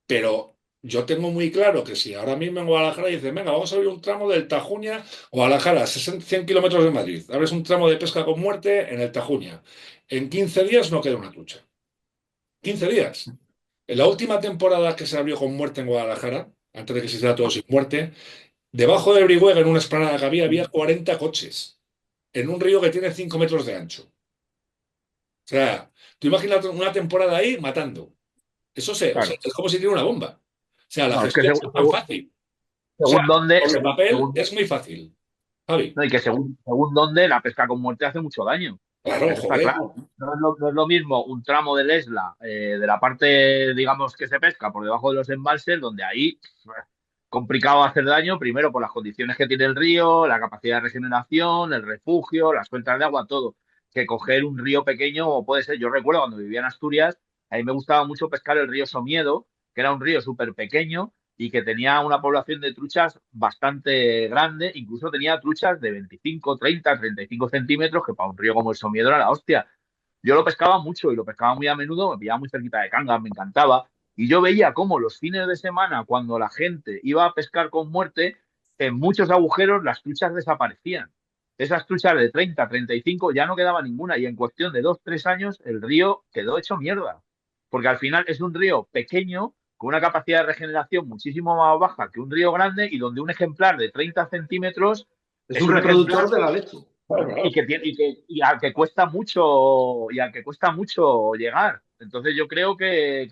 pero yo tengo muy claro que si ahora mismo en Guadalajara dicen, venga, vamos a abrir un tramo del Tajuña, Guadalajara, 100 kilómetros de Madrid, abres un tramo de pesca con muerte en el Tajuña. En 15 días no queda una trucha. 15 días. En la última temporada que se abrió con muerte en Guadalajara, antes de que se hiciera todo sin muerte, debajo de Brihuega, en una esplanada que había 40 coches, en un río que tiene 5 metros de ancho. O sea, tú imaginas una temporada ahí matando. O sea, Claro. es como si tiene una bomba. O sea, la No, es que gestión es tan fácil. O sea, según dónde, sobre el papel según, es muy fácil. Javi, no, y que según dónde la pesca con muerte hace mucho daño. claro, Eso está joder. claro. No es lo mismo un tramo del Esla, de la parte, digamos, que se pesca por debajo de los embalses, donde ahí complicado hacer daño, primero por las condiciones que tiene el río, la capacidad de regeneración, el refugio, las cuentas de agua, todo. Que coger un río pequeño, o puede ser, yo recuerdo cuando vivía en Asturias, a mí me gustaba mucho pescar el río Somiedo, que era un río súper pequeño y que tenía una población de truchas bastante grande, incluso tenía truchas de 25, 30, 35 centímetros, que para un río como el Somiedo era la hostia. Yo lo pescaba mucho y lo pescaba muy a menudo, me pillaba muy cerquita de Cangas, me encantaba. Y yo veía cómo los fines de semana, cuando la gente iba a pescar con muerte, en muchos agujeros las truchas desaparecían. Esas truchas de 30, 35 ya no quedaba ninguna y en cuestión de 2, 3 años el río quedó hecho mierda. Porque al final es un río pequeño con una capacidad de regeneración muchísimo más baja que un río grande y donde un ejemplar de 30 centímetros Es es un un ejemplar reproductor de la leche. Claro, claro. y al que cuesta mucho llegar. Entonces yo creo que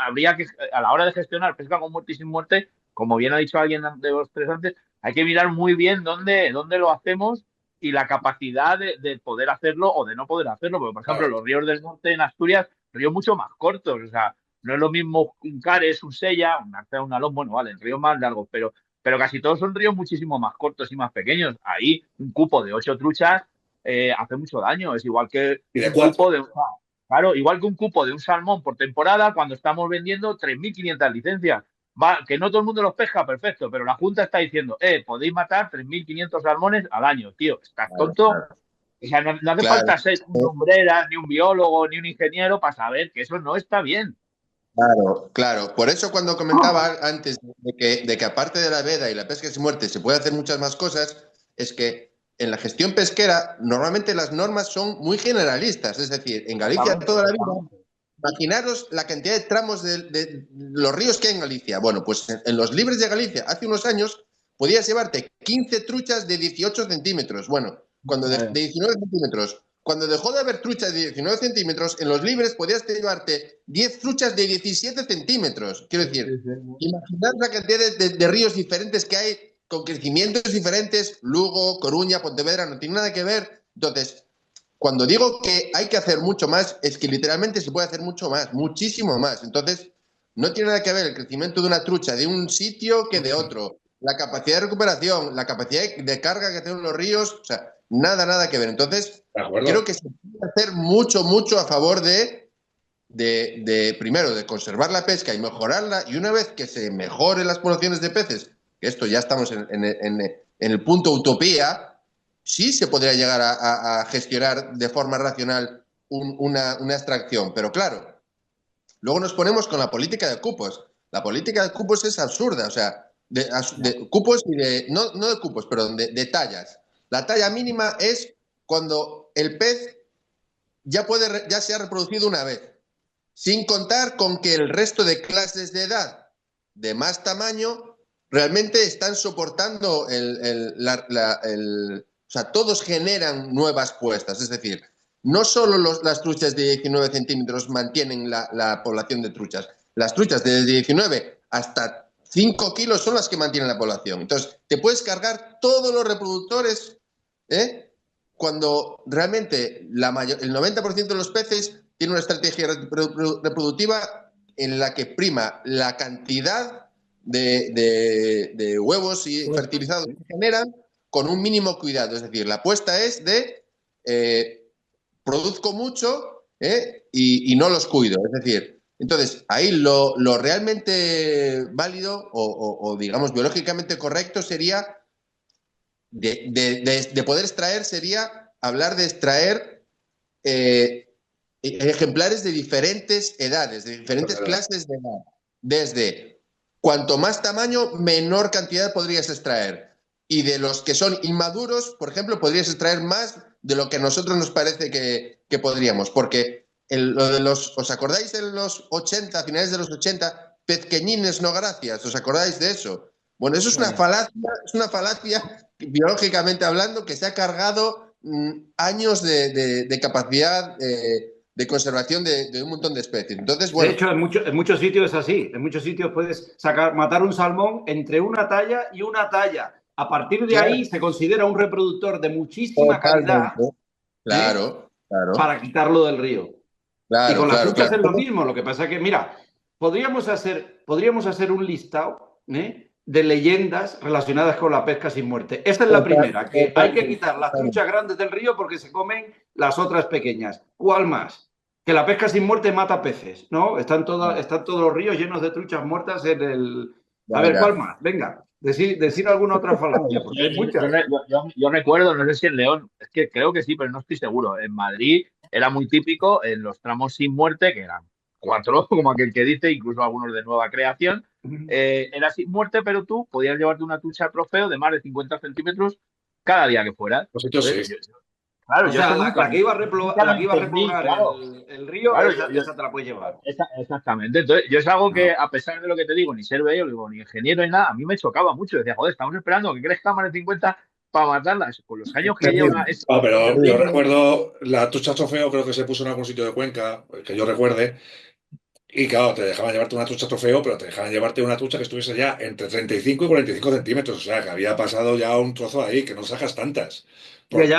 habría que, a la hora de gestionar pesca con muerte y sin muerte, como bien ha dicho alguien de los tres antes, hay que mirar muy bien dónde lo hacemos y la capacidad de poder hacerlo o de no poder hacerlo. Porque, por ejemplo, Claro. los ríos del norte en Asturias, ríos mucho más cortos. O sea, no es lo mismo un Cares, un Sella, un Arcea, un Alón, bueno, vale, ríos más largos, pero casi todos son ríos muchísimo más cortos y más pequeños. Ahí un cupo de 8 truchas hace mucho daño. Es igual que Y de un 4. cupo de... Claro, igual que un cupo de un salmón por temporada cuando estamos vendiendo 3.500 licencias. Va, que no todo el mundo los pesca, perfecto, pero la Junta está diciendo, podéis matar 3.500 salmones al año, tío. ¿Estás tonto? O sea, no hace Claro, falta ser un lumbrera, ni un biólogo, ni un ingeniero para saber que eso no está bien. claro, claro. Por eso cuando comentaba antes de que aparte de la veda y la pesca sin muerte se puede hacer muchas más cosas, es que en la gestión pesquera normalmente las normas son muy generalistas. Es decir, en Galicia toda la vida, imaginaros la cantidad de tramos de los ríos que hay en Galicia. Bueno, pues en los libres de Galicia hace unos años podías llevarte 15 truchas de 18 centímetros. Bueno, cuando de 19 centímetros. Cuando dejó de haber truchas de 19 centímetros, en los libres podías llevarte 10 truchas de 17 centímetros. Quiero decir, imaginar la cantidad de ríos diferentes que hay con crecimientos diferentes. Lugo, Coruña, Pontevedra, no tiene nada que ver. Entonces, cuando digo que hay que hacer mucho más, es que literalmente se puede hacer mucho más, muchísimo más. Entonces, no tiene nada que ver el crecimiento de una trucha de un sitio que de otro. La capacidad de recuperación, la capacidad de carga que tienen los ríos, o sea, nada que ver. Entonces, De acuerdo. creo que se puede hacer mucho a favor primero, de conservar la pesca y mejorarla. Y una vez que se mejoren las poblaciones de peces, que esto ya estamos en el punto utopía, sí se podría llegar a gestionar de forma racional una extracción. Pero claro, luego nos ponemos con la política de cupos. La política de cupos es absurda, o sea, de cupos y no de cupos, perdón, de tallas. La talla mínima es cuando el pez ya se ha reproducido una vez, sin contar con que el resto de clases de edad de más tamaño realmente están soportando o sea, todos generan nuevas puestas. Es decir, no solo las truchas de 19 centímetros mantienen la población de truchas. Las truchas de 19 hasta 5 kilos son las que mantienen la población. Entonces, te puedes cargar todos los reproductores, cuando realmente el 90% de los peces tiene una estrategia reproductiva en la que prima la cantidad de huevos y fertilizados que generan con un mínimo cuidado. Es decir, la apuesta es de produzco mucho y no los cuido. Es decir, entonces ahí lo realmente válido o digamos biológicamente correcto sería de poder extraer, sería hablar de extraer ejemplares de diferentes edades, de diferentes clases de edad. Desde cuanto más tamaño, menor cantidad podrías extraer. Y de los que son inmaduros, por ejemplo, podrías extraer más de lo que a nosotros nos parece que podríamos. Porque ¿os acordáis de los 80, finales de los 80, pezqueñines no gracias? ¿Os acordáis de eso? Bueno, eso es una falacia biológicamente hablando que se ha cargado años de capacidad de conservación de un montón de especies. Entonces, bueno, de hecho, en muchos sitios es así. En muchos sitios puedes matar un salmón entre una talla y una talla. A partir de ahí se considera un reproductor de muchísima calidad. Claro. Para quitarlo del río. Claro, y con las truchas claro. es lo mismo. Lo que pasa es que, mira, podríamos hacer un listado de leyendas relacionadas con la pesca sin muerte. Esta es la primera, que hay que quitar las truchas grandes del río porque se comen las otras pequeñas. ¿Cuál más? Que la pesca sin muerte mata peces, ¿no? Están todos los ríos llenos de truchas muertas en el... A ver, ¿cuál más? Venga, decir alguna otra falacia, porque hay muchas. Yo recuerdo, no sé si en León, es que creo que sí, pero no estoy seguro. En Madrid era muy típico en los tramos sin muerte, que eran 4, como aquel que dice, incluso algunos de nueva creación. Era sin muerte, pero tú podías llevarte una trucha trofeo de más de 50 centímetros cada día que fueras. Pues yo sí. Claro, o sea, la que iba a repoblar claro. el río, claro, esa te la puedes llevar. Exactamente. Entonces, yo es algo que, a pesar de lo que te digo, ni ser biólogo, ni ingeniero, ni nada, a mí me chocaba mucho. Decía, joder, estamos esperando que crezca más de 50 para matarlas. Con los años que lleva... pero yo recuerdo la trucha trofeo, creo que se puso en algún sitio de Cuenca, que yo recuerde. Y claro, te dejaban llevarte una trucha trofeo, pero te dejaban llevarte una trucha que estuviese ya entre 35 y 45 centímetros. O sea, que había pasado ya un trozo ahí, que no sacas tantas. Pero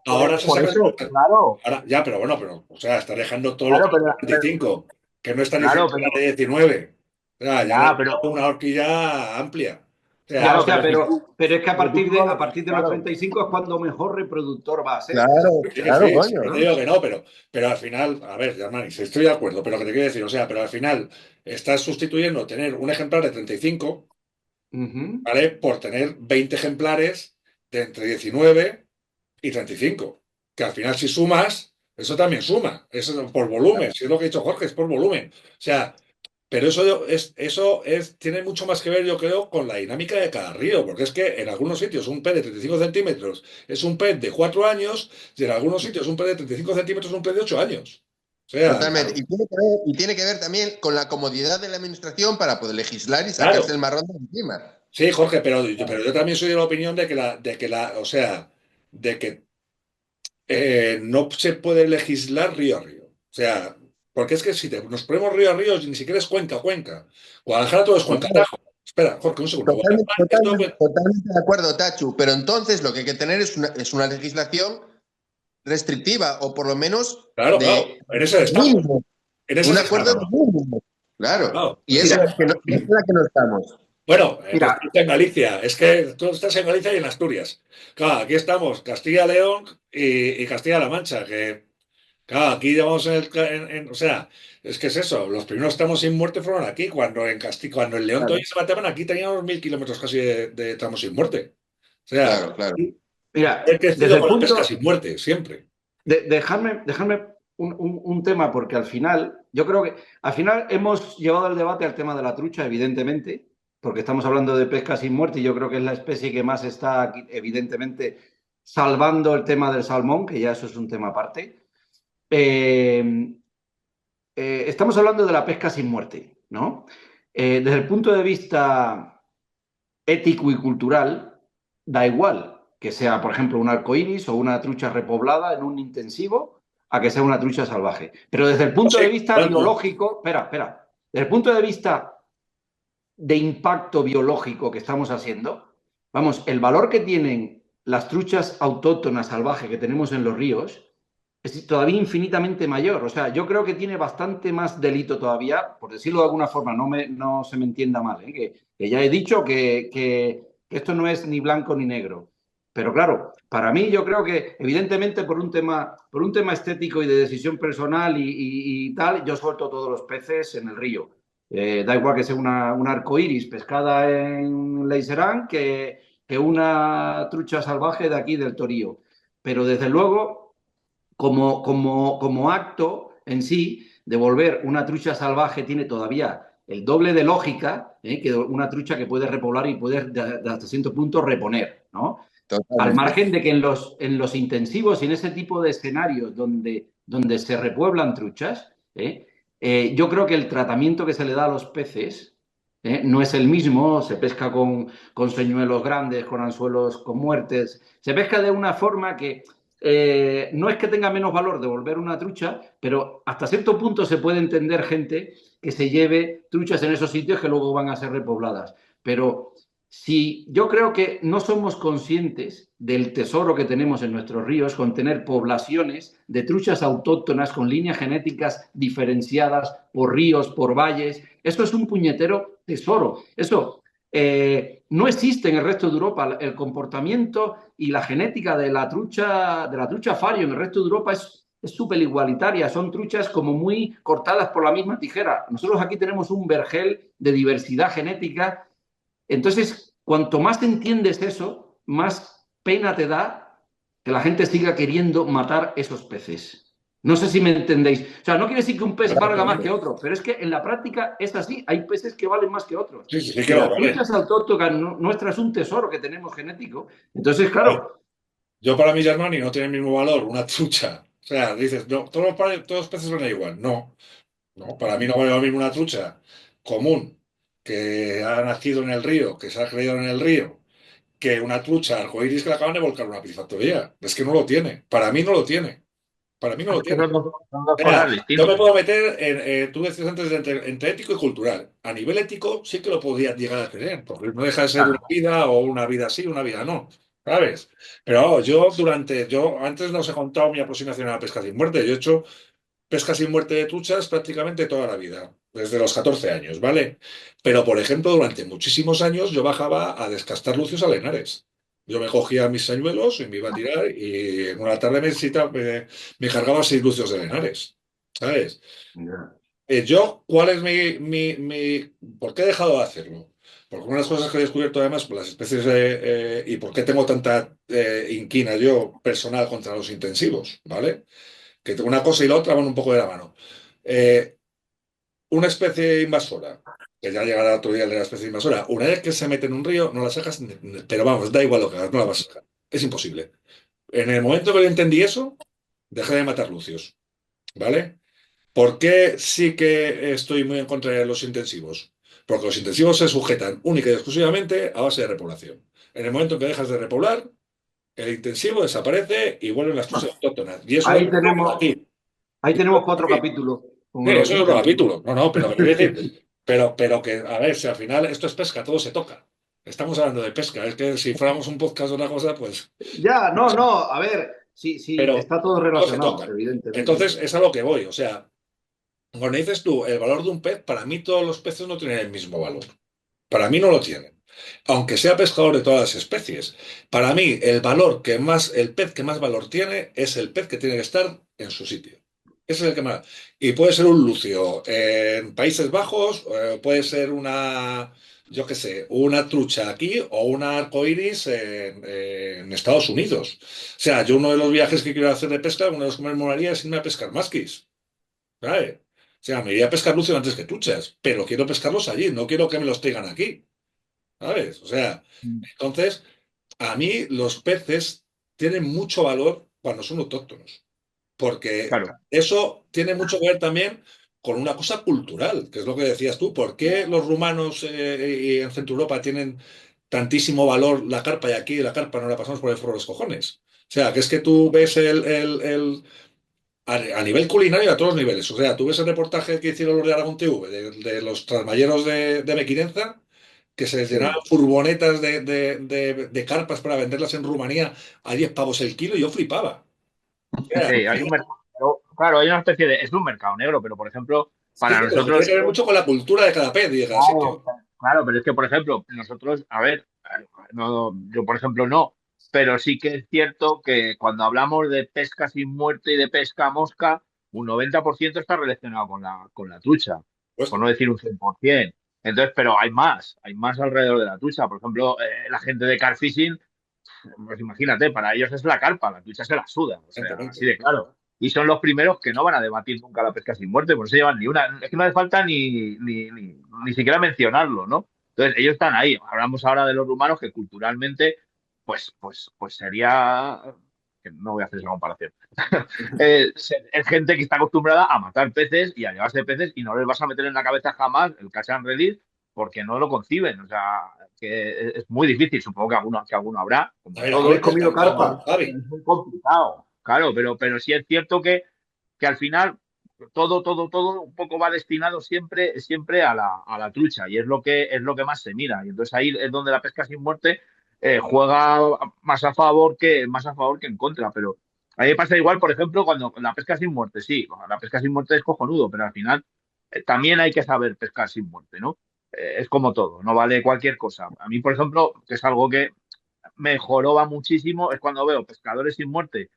ahora se saca. Claro. Ahora, ya, pero bueno, o sea, está dejando todo claro, lo que 45, que no está ni claro, de 19. O sea, ya pero una horquilla amplia. O sea, Ya, o Claro, sea, pero si tú, pero es que pero tú a partir de los claro, 35 es cuando mejor reproductor va a ser. Claro, sí, claro, sí, sí, coño. no te digo que no, pero al final, a ver, Germán, si estoy de acuerdo, pero lo que te quiero decir, o sea, pero al final estás sustituyendo tener un ejemplar de 35, Ujú. ¿vale? Por tener 20 ejemplares de entre 19 y 35, que al final si sumas, eso también suma, eso por volumen, si es lo que ha dicho Jorge, es por volumen. O sea, pero tiene mucho más que ver, yo creo, con la dinámica de cada río, porque es que en algunos sitios un pez de 35 centímetros es un pez de 4 años y en algunos sitios un pez de 35 centímetros es un pez de 8 años. O sea, Totalmente. Y tiene que ver también con la comodidad de la administración para poder legislar y sacarse claro, el marrón de encima. sí, Jorge, pero yo también soy de la opinión o sea, de que no se puede legislar río a río. O sea, porque es que si nos ponemos río a río, ni siquiera es Cuenca, Cuenca. Guadalajara todo es Cuenca Tajo. Espera, Jorge, un segundo. Totalmente, Guadalajara es todo totalmente, totalmente de acuerdo, Tachu. Pero entonces lo que hay que tener es una legislación restrictiva o por lo menos claro, claro, de en ese estamos. mínimo, En ese un acuerdo de estamos. mínimo. Claro. Claro, Y eso Mira, es la que no estamos. bueno, tú mira, estás en Galicia, es que tú estás en Galicia y en Asturias. Claro, aquí estamos, Castilla-León y Castilla-La Mancha, que, claro, aquí llevamos o sea, es que es eso, los primeros tramos sin muerte fueron aquí, cuando en León todavía claro, se mataban, aquí teníamos 1000 kilómetros casi de tramos sin muerte. O sea, Claro, claro. he mira, desde crecido el con la pesca sin punto, muerte, siempre. dejadme un tema, porque al final, yo creo que al final hemos llevado el debate al tema de la trucha, evidentemente, porque estamos hablando de pesca sin muerte y yo creo que es la especie que más está, aquí, evidentemente, salvando el tema del salmón, que ya eso es un tema aparte. Eh, estamos hablando de la pesca sin muerte, ¿no? Desde el punto de vista ético y cultural, da igual que sea, por ejemplo, un arcoíris o una trucha repoblada en un intensivo a que sea una trucha salvaje. Pero desde el punto Sí, de vista buen punto. biológico, espera, desde el punto de vista de impacto biológico que estamos haciendo, vamos, el valor que tienen las truchas autóctonas salvajes que tenemos en los ríos es todavía infinitamente mayor. O sea, yo creo que tiene bastante más delito todavía, por decirlo de alguna forma, no se me entienda mal, ¿eh? Que ya he dicho que esto no es ni blanco ni negro. Pero claro, para mí yo creo que evidentemente por un tema estético y de decisión personal y tal, yo suelto todos los peces en el río. Da igual que sea un arcoíris pescada en Leiserán que una trucha salvaje de aquí del Torío. Pero desde luego como acto en sí, devolver una trucha salvaje tiene todavía el doble de lógica que una trucha que puede repoblar y puede hasta cierto punto reponer, ¿no? Al Totalmente. margen de que en los intensivos y en ese tipo de escenarios donde se repueblan truchas, yo creo que el tratamiento que se le da a los peces no es el mismo, se pesca con señuelos grandes, con anzuelos con muertes, se pesca de una forma que no es que tenga menos valor devolver una trucha, pero hasta cierto punto se puede entender gente que se lleve truchas en esos sitios que luego van a ser repobladas. Pero si yo creo que no somos conscientes del tesoro que tenemos en nuestros ríos con tener poblaciones de truchas autóctonas con líneas genéticas diferenciadas por ríos, por valles, eso es un puñetero tesoro. Eso no existe en el resto de Europa. El comportamiento y la genética de la trucha fario en el resto de Europa es súper igualitaria, son truchas como muy cortadas por la misma tijera. Nosotros aquí tenemos un vergel de diversidad genética. Entonces, cuanto más entiendes eso, más pena te da que la gente siga queriendo matar esos peces. No sé si me entendéis. O sea, no quiere decir que un pez valga más que otro, pero es que en la práctica es así. Hay peces que valen más que otros. Sí, sí, sí que Y lo las vale. truchas autóctonas nuestras es un tesoro que tenemos genético. Entonces, claro, Yo para mí, Germán, y no tiene el mismo valor una trucha. O sea, dices, no, todos los peces van igual. No, no, para mí no vale lo mismo una trucha común que ha nacido en el río, que se ha creado en el río, que una trucha arcoíris que le acaban de volcar a una piscifactoría. Es que no lo tiene. Para mí no lo tiene. Para mí no lo es que tiene. son dos O cosas sea, yo distintas. me puedo meter tú decías antes, entre ético y cultural. A nivel ético sí que lo podría llegar a tener, porque no deja de ser una Claro. vida o una vida sí, una vida no, ¿sabes? Pero vamos, yo antes no os he contado mi aproximación a la pesca sin muerte. Yo he hecho pesca sin muerte de truchas prácticamente toda la vida, desde los 14 años, ¿vale? Pero, por ejemplo, durante muchísimos años yo bajaba a descastar lucios a Lenares. Yo me cogía mis señuelos y me iba a tirar y en una tarde me cargaba 6 lucios de Lenares, ¿sabes? Ya. ¿Cuál es ¿por qué he dejado de hacerlo? Porque una de las cosas que he descubierto además por las especies y por qué tengo tanta inquina yo personal contra los intensivos, ¿vale? Que una cosa y la otra van un poco de la mano. Eh, una especie invasora, que ya llegará otro día el de la especie invasora, una vez que se mete en un río, no la sacas, pero vamos, da igual lo que hagas, no la vas a sacar. Es imposible. En el momento que yo entendí eso, dejé de matar lucios, ¿vale? ¿Por qué sí que estoy muy en contra de los intensivos? Porque los intensivos se sujetan única y exclusivamente a base de repoblación. En el momento en que dejas de repoblar, el intensivo desaparece y vuelven las truchas autóctonas. Y eso Ahí lo tenemos tenemos, aquí. ahí Y eso tenemos lo tenemos cuatro aquí. capítulos Sí, con los eso es otro intensivos. capítulo. No, no, pero quiero decir, pero que, a ver, si al final esto es pesca, todo se toca. Estamos hablando de pesca. Es que si fuéramos un podcast de una cosa, pues. Ya, no, no, a ver, sí, sí, Pero está todo todo se relacionado, toca. evidentemente. Entonces, es a lo que voy. O sea, cuando dices tú el valor de un pez, para mí todos los peces no tienen el mismo valor. Para mí no lo tienen. Aunque sea pescador de todas las especies. Para mí, el pez que más valor tiene es el pez que tiene que estar en su sitio. Ese es el que más. Y puede ser un lucio en Países Bajos, puede ser yo qué sé, una trucha aquí o una arcoíris en Estados Unidos. O sea, yo uno de los viajes que quiero hacer de pesca, uno de los que me molaría es irme a pescar masquis. ¿Vale? O sea, me iría a pescar lucio antes que truchas, pero quiero pescarlos allí, no quiero que me los traigan aquí. ¿Sabes? O sea, entonces, a mí los peces tienen mucho valor cuando son autóctonos, porque Claro. eso tiene mucho que ver también con una cosa cultural, que es lo que decías tú. ¿Por qué los rumanos y en Centro Europa tienen tantísimo valor la carpa y aquí la carpa no la pasamos por el forro de los cojones? O sea, que es que tú ves a nivel culinario a todos los niveles. O sea, tú ves el reportaje que hicieron los de Aragón TV, de los trasmayeros de Mequinenza, que se les llenaban Sí. furgonetas de carpas para venderlas en Rumanía a 10 pavos el kilo, y yo flipaba. Era- Sí, hay un mercado, claro, hay una especie de, es un mercado negro, pero por ejemplo, sí, para pero que tiene nosotros, que ver mucho con la cultura de cada pez y de cada claro, sitio. claro, pero es que por ejemplo, nosotros, a ver, no, yo por ejemplo no, pero sí que es cierto que cuando hablamos de pesca sin muerte y de pesca a mosca, un 90% está relacionado con la trucha, por Puesto. no decir un 100%. Entonces, pero hay más alrededor de la trucha. Por ejemplo, la gente de car fishing, pues imagínate, para ellos es la carpa, la trucha se la suda, o sea, así Evidentemente. de claro. Y son los primeros que no van a debatir nunca la pesca sin muerte, por eso llevan ni una, es que no hace falta ni siquiera mencionarlo, ¿no? Entonces, ellos están ahí. Hablamos ahora de los rumanos que culturalmente, pues sería, que no voy a hacer esa comparación, es gente que está acostumbrada a matar peces y a llevarse peces y no les vas a meter en la cabeza jamás el catch and release porque no lo conciben. O sea, que es muy difícil. Supongo que alguno habrá, A como ver, ¿Habéis todos, comido carpa? Javi. es muy complicado. Claro, pero sí es cierto que al final todo un poco va destinado siempre a la trucha y es lo que más se mira. Y entonces ahí es donde la pesca sin muerte juega más a favor que en contra. Pero a mí me pasa igual, por ejemplo, cuando la pesca sin muerte, sí, la pesca sin muerte es cojonudo, pero al final también hay que saber pescar sin muerte, ¿no? Es como todo, no vale cualquier cosa. A mí, por ejemplo, que es algo que me joroba muchísimo, es cuando veo pescadores sin muerte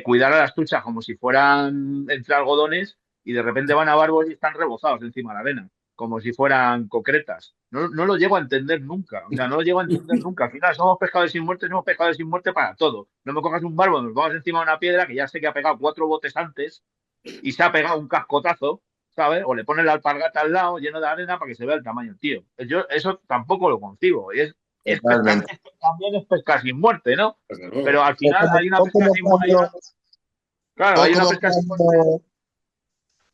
cuidar a las truchas como si fueran entre algodones y de repente van a barbos y están rebozados encima de la arena, como si fueran concretas. No, no lo llego a entender nunca, o sea, no lo llego a entender nunca. Al final somos pescadores sin muerte para todo. No me cojas un barbo, nos vamos encima de una piedra que ya sé que ha pegado 4 botes antes y se ha pegado un cascotazo, ¿sabes? O le ponen la alpargata al lado lleno de arena para que se vea el tamaño, tío. Yo eso tampoco lo concibo. Es pescar, Totalmente. también es pescar sin muerte, ¿no? Desde Pero luego. al final hay una O pesca como sin muerte, cuando, claro, o hay una como pesca sin muerte. cuando,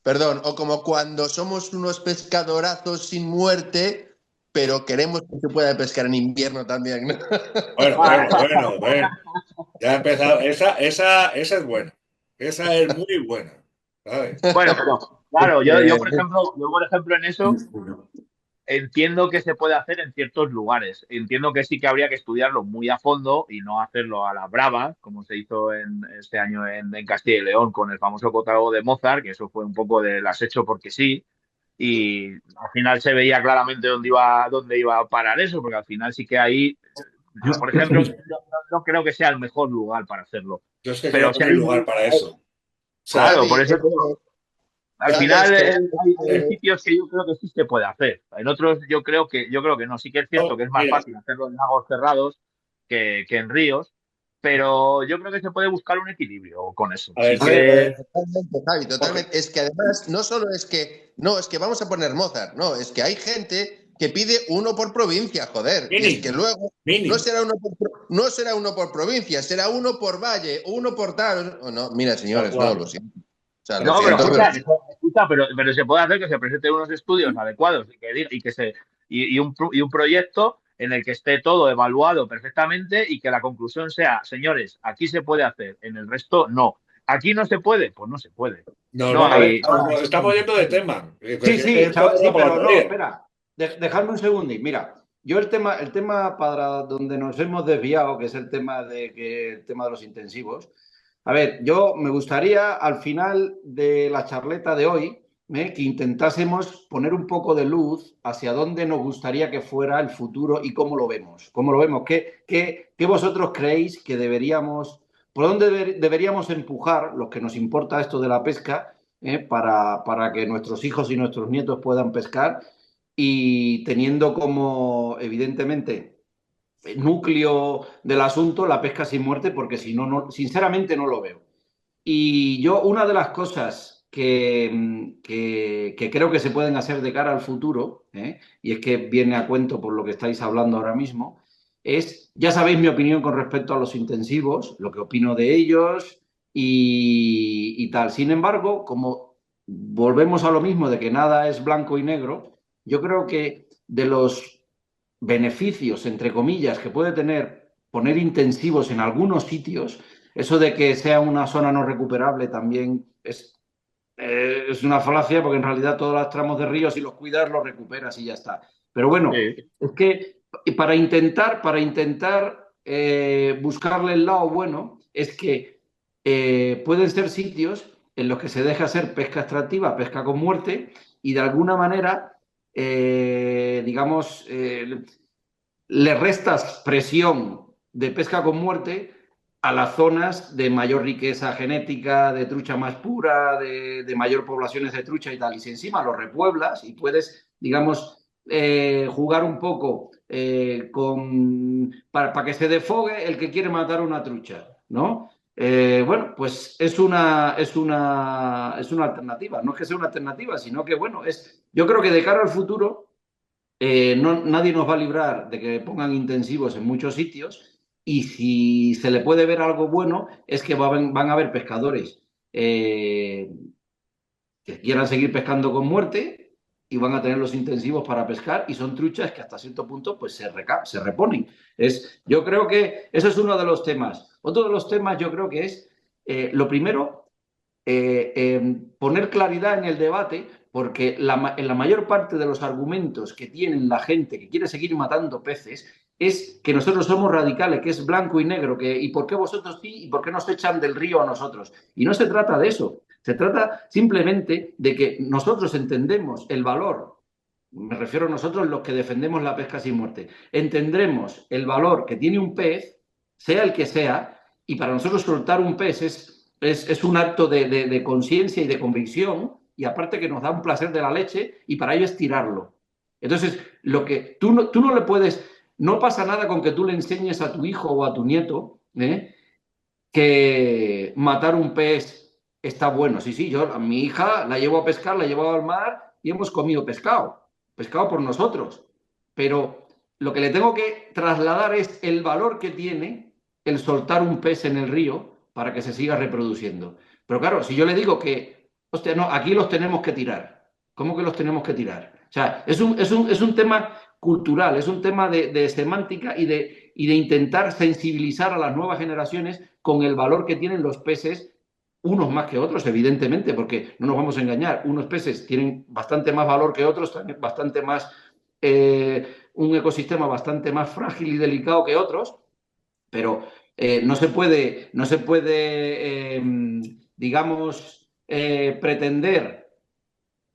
perdón, o como cuando somos unos pescadorazos sin muerte, pero queremos que se pueda pescar en invierno también, ¿no? Bueno. Ya ha empezado. Esa es buena. Esa es muy buena. ¿Sabes? Bueno, pero claro, yo por ejemplo en eso entiendo que se puede hacer en ciertos lugares. Entiendo que sí que habría que estudiarlo muy a fondo y no hacerlo a la brava, como se hizo este año en Castilla y León con el famoso catálogo de Mozart, que eso fue un poco de las hecho porque sí. Y al final se veía claramente dónde iba a parar eso, porque al final sí que ahí, yo por ejemplo, no creo que sea el mejor lugar para hacerlo. Yo es que creo Pero que si no hay hay lugar para eso. O sea, claro, por Javi, eso al es final que hay sitios que yo creo que sí se puede hacer. En otros yo creo que no. Sí que es cierto no, que es más mira, fácil hacerlo en lagos cerrados que en ríos, pero yo creo que se puede buscar un equilibrio con eso. a ver, Sí A sí, ver, que totalmente, Javi, Jorge, totalmente. Es que además no solo es que, no, es que vamos a poner Mozart, no, es que hay gente que pide uno por provincia, joder, y es que mínimo, luego mínimo. no será uno por provincia, será uno por valle, uno por tal. O no, mira, Tal señores, no, cual, lo siento. O sea, tal lo no, pero cual. siento, pero escucha, pero se puede hacer que se presenten unos estudios adecuados y un proyecto en el que esté todo evaluado perfectamente y que la conclusión sea, señores, aquí se puede hacer, en el resto no. Aquí no se puede, pues no se puede. No a ver, hay, no Nos hay estamos yendo de más. tema. sí, Que sí, esto da sí, para pero otro no, día. espera, dejadme un segundo. Y mira, yo el tema para donde nos hemos desviado, que es el tema de los intensivos. A ver, yo me gustaría al final de la charleta de hoy, que intentásemos poner un poco de luz hacia dónde nos gustaría que fuera el futuro y cómo lo vemos. ¿Cómo lo vemos? ¿Qué vosotros creéis que deberíamos, por dónde deberíamos empujar, los que nos importa esto de la pesca, para que nuestros hijos y nuestros nietos puedan pescar y teniendo como, evidentemente, el núcleo del asunto la pesca sin muerte, porque si no, sinceramente no lo veo. Y yo, una de las cosas que creo que se pueden hacer de cara al futuro, y es que viene a cuento por lo que estáis hablando ahora mismo, ya sabéis mi opinión con respecto a los intensivos, lo que opino de ellos y tal. Sin embargo, como volvemos a lo mismo de que nada es blanco y negro, yo creo que de los beneficios, entre comillas, que puede tener poner intensivos en algunos sitios, eso de que sea una zona no recuperable también es una falacia, porque en realidad todos los tramos de ríos, si los cuidas, los recuperas y ya está. Pero bueno, Sí. es que para intentar buscarle el lado bueno, es que pueden ser sitios en los que se deja hacer pesca extractiva, pesca con muerte, y de alguna manera, digamos, le restas presión de pesca con muerte a las zonas de mayor riqueza genética, de trucha más pura, de mayor poblaciones de trucha y tal. Y si encima lo repueblas y puedes, digamos, jugar un poco para que se defogue el que quiere matar una trucha, ¿no? Bueno, pues es una alternativa. No es que sea una alternativa, sino que, bueno, yo creo que de cara al futuro nadie nos va a librar de que pongan intensivos en muchos sitios, y si se le puede ver algo bueno es que van a haber pescadores que quieran seguir pescando con muerte y van a tener los intensivos para pescar, y son truchas que hasta cierto punto pues se reponen. Yo creo que ese es uno de los temas. Otro de los temas yo creo que es, lo primero, poner claridad en el debate, porque en la mayor parte de los argumentos que tienen la gente que quiere seguir matando peces es que nosotros somos radicales, que es blanco y negro, y por qué vosotros sí y por qué nos echan del río a nosotros. Y no se trata de eso, se trata simplemente de que nosotros entendemos el valor. Me refiero a nosotros los que defendemos la pesca sin muerte. Entendremos el valor que tiene un pez, sea el que sea, y para nosotros soltar un pez es un acto de conciencia y de convicción, y aparte que nos da un placer de la leche, y para ello es tirarlo. Entonces, lo que tú no le puedes, no pasa nada con que tú le enseñes a tu hijo o a tu nieto que matar un pez está bueno. Sí, sí, yo a mi hija la llevo a pescar, la he llevado al mar y hemos comido pescado por nosotros. Pero lo que le tengo que trasladar es el valor que tiene el soltar un pez en el río para que se siga reproduciendo. Pero claro, si yo le digo que, hostia, no, aquí los tenemos que tirar. ¿Cómo que los tenemos que tirar? O sea, es un tema cultural, es un tema de semántica y de intentar sensibilizar a las nuevas generaciones con el valor que tienen los peces, unos más que otros, evidentemente, porque no nos vamos a engañar, unos peces tienen bastante más valor que otros, también bastante más un ecosistema bastante más frágil y delicado que otros, pero no se puede digamos, pretender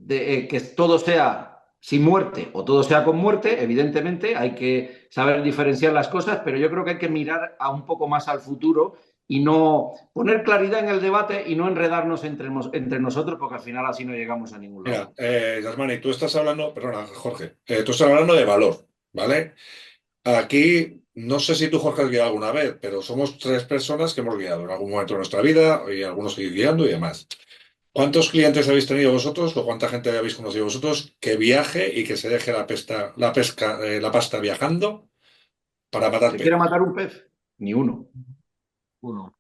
que todo sea sin muerte o todo sea con muerte. Evidentemente hay que saber diferenciar las cosas, pero yo creo que hay que mirar un poco más al futuro y no poner claridad en el debate y no enredarnos entre nosotros, porque al final así no llegamos a ningún lado. Mira, Yasmani, tú estás hablando, perdona, Jorge, tú estás hablando de valor, ¿vale? Aquí, no sé si tú, Jorge, has guiado alguna vez, pero somos tres personas que hemos guiado en algún momento de nuestra vida y algunos seguís guiando y demás. ¿Cuántos clientes habéis tenido vosotros o cuánta gente habéis conocido vosotros que viaje y que se deje la pasta viajando para matar ¿Se quiere peces? matar un pez? Ni uno. Uno.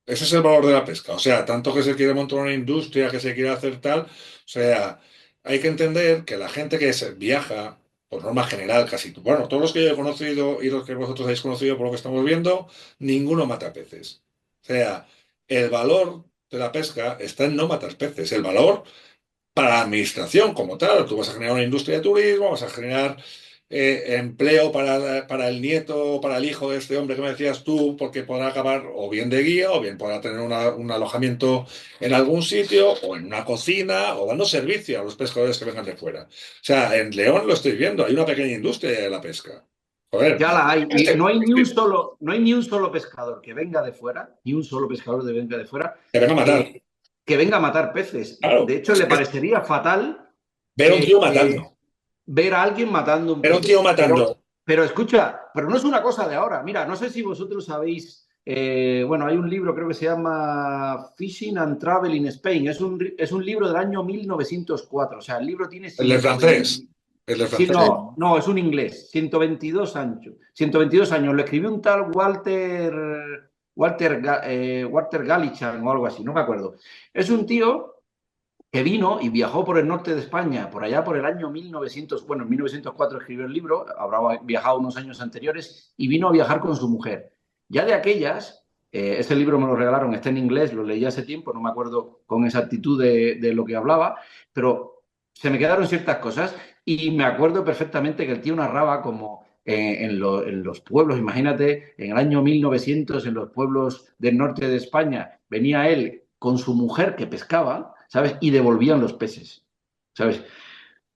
Ese es el valor de la pesca. O sea, tanto que se quiere montar una industria, que se quiere hacer tal. O sea, hay que entender que la gente que viaja, por norma general, casi, bueno, todos los que yo he conocido y los que vosotros habéis conocido por lo que estamos viendo, ninguno mata peces. O sea, el valor de la pesca está en no matar peces. El valor para la administración como tal. Tú vas a generar una industria de turismo, vas a generar empleo para el nieto, para el hijo de este hombre que me decías tú, porque podrá acabar o bien de guía, o bien podrá tener un alojamiento en algún sitio, o en una cocina, o dando servicio a los pescadores que vengan de fuera. O sea, en León lo estoy viendo, hay una pequeña industria de la pesca. Joder, Ya la hay. Y no hay ni un solo pescador que venga de fuera, ni un solo pescador que venga de fuera, que venga a matar. que venga a matar peces. Claro, De hecho, le parecería fatal ver a un tío que matando. ver a alguien matando un Ver a un pez. tío matando. Pero escucha, pero no es una cosa de ahora. Mira, no sé si vosotros sabéis, bueno, hay un libro, creo que se llama Fishing and Travel in Spain. Es un libro del año 1904. O sea, el libro tiene El de 120. francés. El de Sí, francés. no, es un inglés, 122 años. 122 años. Lo escribió un tal Walter Gallichan o algo así, no me acuerdo. Es un tío que vino y viajó por el norte de España, por allá por el año 1900, bueno, en 1904 escribió el libro, habrá viajado unos años anteriores, y vino a viajar con su mujer. Ya de aquellas, ese libro me lo regalaron, está en inglés, lo leí hace tiempo, no me acuerdo con exactitud de lo que hablaba, pero se me quedaron ciertas cosas y me acuerdo perfectamente que el tío narraba como en los pueblos, imagínate, en el año 1900, en los pueblos del norte de España, venía él con su mujer que pescaba, ¿sabes? Y devolvían los peces, ¿sabes?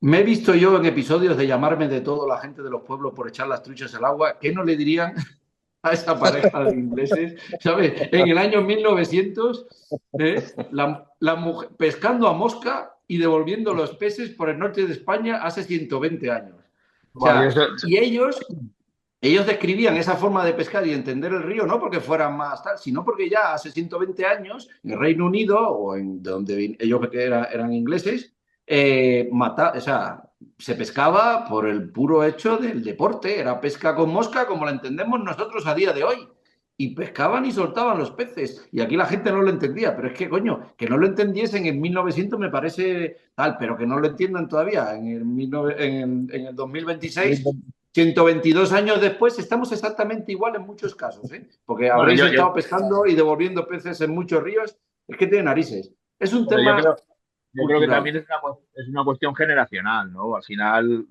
Me he visto yo en episodios de llamarme de todo la gente de los pueblos por echar las truchas al agua. ¿Qué no le dirían a esa pareja de ingleses, ¿sabes? En el año 1900, la mujer, pescando a mosca y devolviendo los peces por el norte de España hace 120 años. O Bueno, sea, y ellos describían esa forma de pescar y entender el río no porque fueran más tal, sino porque ya hace 120 años en el Reino Unido o en donde ellos eran ingleses, o sea, se pescaba por el puro hecho del deporte, era pesca con mosca como la entendemos nosotros a día de hoy. Y pescaban y soltaban los peces. Y aquí la gente no lo entendía. Pero es que, coño, que no lo entendiesen en 1900 me parece tal, pero que no lo entiendan todavía en el 2026. 122 años después estamos exactamente igual en muchos casos, ¿eh? Porque bueno, habréis estado pescando y devolviendo peces en muchos ríos. Es que tiene narices. Es un bueno, yo tema creo que cultural. también es una cuestión generacional, ¿no? Al final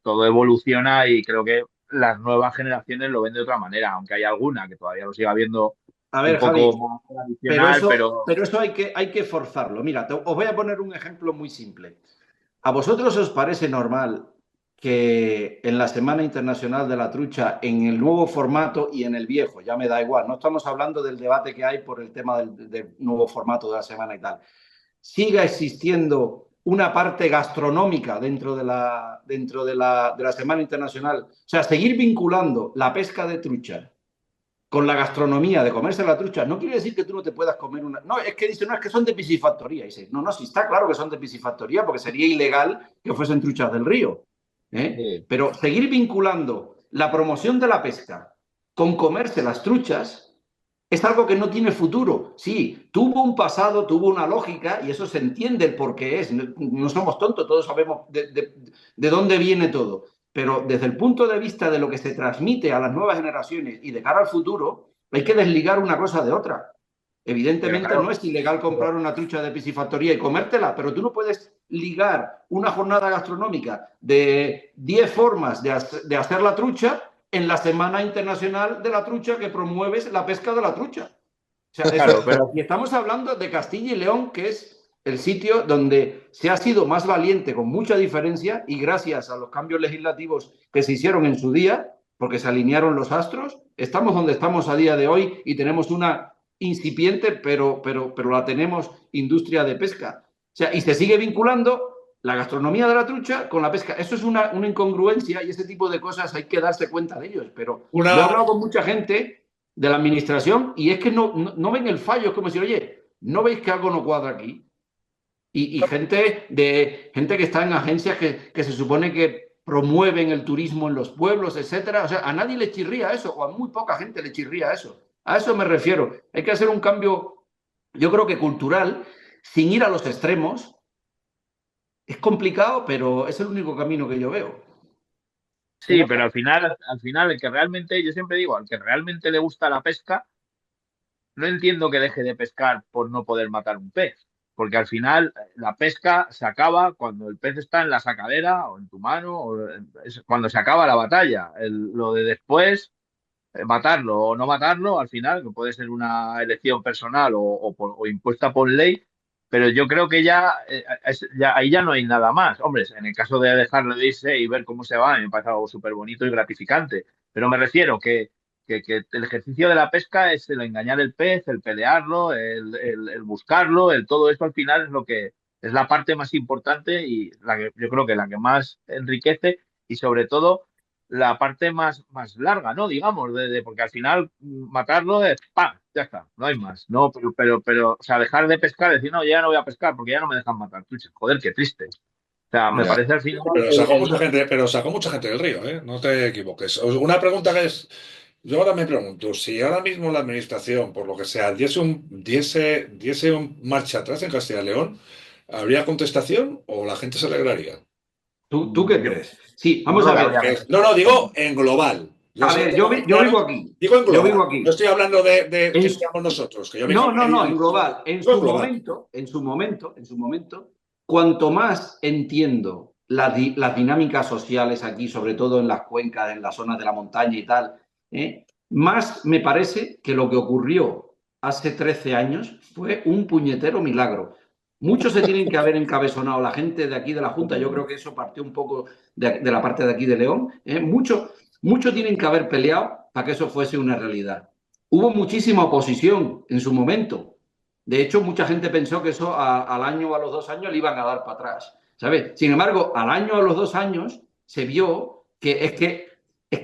todo evoluciona y creo que las nuevas generaciones lo ven de otra manera, aunque hay alguna que todavía lo siga viendo A un ver, poco Javi, más pero tradicional, eso, pero pero eso hay que forzarlo. Mira, os voy a poner un ejemplo muy simple. ¿A vosotros os parece normal que en la Semana Internacional de la Trucha, en el nuevo formato y en el viejo, ya me da igual, no estamos hablando del debate que hay por el tema del nuevo formato de la semana y tal, siga existiendo una parte gastronómica dentro de la Semana Internacional? O sea, seguir vinculando la pesca de trucha con la gastronomía de comerse la trucha, no quiere decir que tú no te puedas comer una. No, es que dice, no, es que son de piscifactoría. Dice, no, sí está claro que son de piscifactoría porque sería ilegal que fuesen truchas del río. sí. Pero seguir vinculando la promoción de la pesca con comerse las truchas es algo que no tiene futuro. Sí, tuvo un pasado, tuvo una lógica y eso se entiende el por qué es. No somos tontos, todos sabemos de dónde viene todo. Pero desde el punto de vista de lo que se transmite a las nuevas generaciones y de cara al futuro, hay que desligar una cosa de otra. Evidentemente claro, no es ilegal comprar una trucha de piscifactoría y comértela, pero tú no puedes ligar una jornada gastronómica de 10 formas de hacer la trucha en la Semana Internacional de la Trucha que promueves la pesca de la trucha. O sea, claro, pero y estamos hablando de Castilla y León, que es el sitio donde se ha sido más valiente con mucha diferencia y gracias a los cambios legislativos que se hicieron en su día, porque se alinearon los astros, estamos donde estamos a día de hoy y tenemos una incipiente, pero la tenemos industria de pesca. O sea, y se sigue vinculando la gastronomía de la trucha con la pesca. Eso es una incongruencia y ese tipo de cosas hay que darse cuenta de ellos. Pero yo he Una, hablado con mucha gente de la administración y es que no ven el fallo. Es como decir, oye, ¿no veis que algo no cuadra aquí? Y gente que está en agencias que se supone que promueven el turismo en los pueblos, etcétera. O sea, a nadie le chirría eso, o a muy poca gente le chirría eso. A eso me refiero. Hay que hacer un cambio, yo creo que cultural, sin ir a los extremos. Es complicado, pero es el único camino que yo veo. sí, pero al final, el que realmente, yo siempre digo, al que realmente le gusta la pesca, no entiendo que deje de pescar por no poder matar un pez, porque al final la pesca se acaba cuando el pez está en la sacadera o en tu mano, es cuando se acaba la batalla. Lo de después, matarlo o no matarlo, al final, que puede ser una elección personal o impuesta por ley, pero yo creo que ahí ya no hay nada más. Hombre, en el caso de dejarlo de irse y ver cómo se va, me parece algo súper bonito y gratificante, pero me refiero que el ejercicio de la pesca es el engañar el pez, el pelearlo, el buscarlo, todo esto al final es lo que es la parte más importante y yo creo que la que más enriquece y sobre todo la parte más larga, ¿no? Digamos, porque al final matarlo es ¡pam! Ya está, no hay más. No, pero, o sea, dejar de pescar, decir, no, ya no voy a pescar porque ya no me dejan matar truchas. Joder, qué triste. O sea, me Ya. parece al final pero sacó mucha gente del río, ¿eh? No te equivoques. Una pregunta que es, yo ahora me pregunto, si ahora mismo la administración, por lo que sea, diese un marcha atrás en Castilla y León, ¿habría contestación o la gente se alegraría? ¿Tú qué yo, crees? Sí, yo vamos creo a que ver. habría No, no, digo en global. Yo A sé ver, que los yo vivo ciudadanos, aquí. digo en Yo vivo global. No aquí. estoy hablando de En que su- seamos nosotros, que yo me no, no, no, en incluyo. global. Digo en global. En su momento, cuanto más entiendo las dinámicas sociales aquí, sobre todo en las cuencas, en las zonas de la montaña y tal, más me parece que lo que ocurrió hace 13 años fue un puñetero milagro. Muchos se tienen que haber encabezonado, la gente de aquí de la Junta, yo creo que eso partió un poco de la parte de aquí de León, muchos tienen que haber peleado para que eso fuese una realidad. Hubo muchísima oposición en su momento. De hecho, mucha gente pensó que eso al año o a los 2 años le iban a dar para atrás, ¿sabes? Sin embargo, al año o a los 2 años se vio que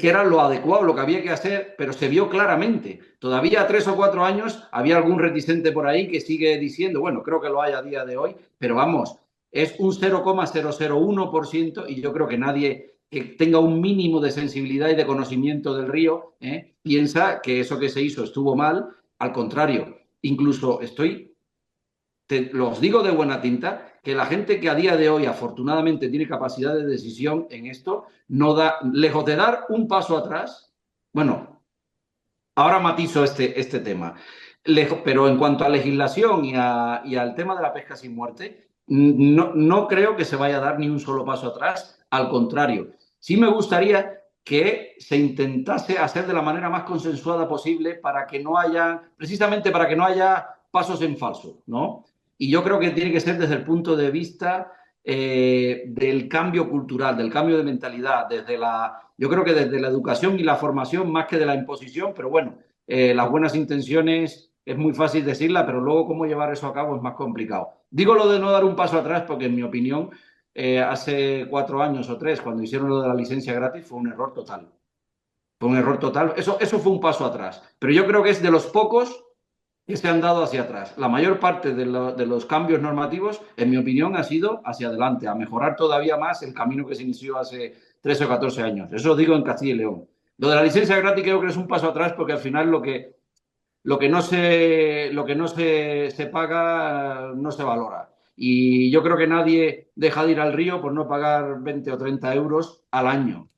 era lo adecuado, lo que había que hacer, pero se vio claramente. Todavía a 3 o 4 años había algún reticente por ahí que sigue diciendo, bueno, creo que lo hay a día de hoy, pero vamos, es un 0,001% y yo creo que nadie que tenga un mínimo de sensibilidad y de conocimiento del río piensa que eso que se hizo estuvo mal. Al contrario, incluso los digo de buena tinta, que la gente que a día de hoy afortunadamente tiene capacidad de decisión en esto, no da, lejos de dar un paso atrás, bueno, ahora matizo este tema, pero en cuanto a legislación y al tema de la pesca sin muerte, no creo que se vaya a dar ni un solo paso atrás, al contrario, sí me gustaría que se intentase hacer de la manera más consensuada posible para que no haya, precisamente para que no haya pasos en falso, ¿no? Y yo creo que tiene que ser desde el punto de vista del cambio cultural, del cambio de mentalidad, yo creo que desde la educación y la formación más que de la imposición, pero bueno, las buenas intenciones es muy fácil decirla, pero luego cómo llevar eso a cabo es más complicado. Digo lo de no dar un paso atrás porque en mi opinión hace 4 años o 3, cuando hicieron lo de la licencia gratis, fue un error total. Fue un error total. Eso fue un paso atrás. Pero yo creo que es de los pocos que se han dado hacia atrás. La mayor parte de los cambios normativos, en mi opinión, ha sido hacia adelante, a mejorar todavía más el camino que se inició hace 13 o 14 años. Eso digo en Castilla y León. Lo de la licencia gratis creo que es un paso atrás porque al final lo que no se paga no se valora. Y yo creo que nadie deja de ir al río por no pagar 20 o 30 euros al año.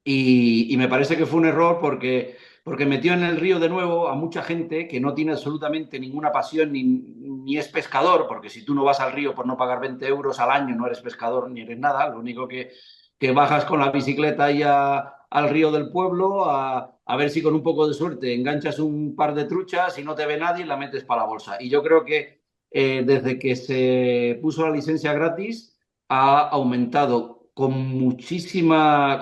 Y me parece que fue un error porque porque metió en el río de nuevo a mucha gente que no tiene absolutamente ninguna pasión ni es pescador, porque si tú no vas al río por no pagar 20 euros al año, no eres pescador ni eres nada, lo único que bajas con la bicicleta ahí al río del pueblo a ver si con un poco de suerte enganchas un par de truchas y no te ve nadie y la metes para la bolsa. Y yo creo que desde que se puso la licencia gratis ha aumentado con muchísima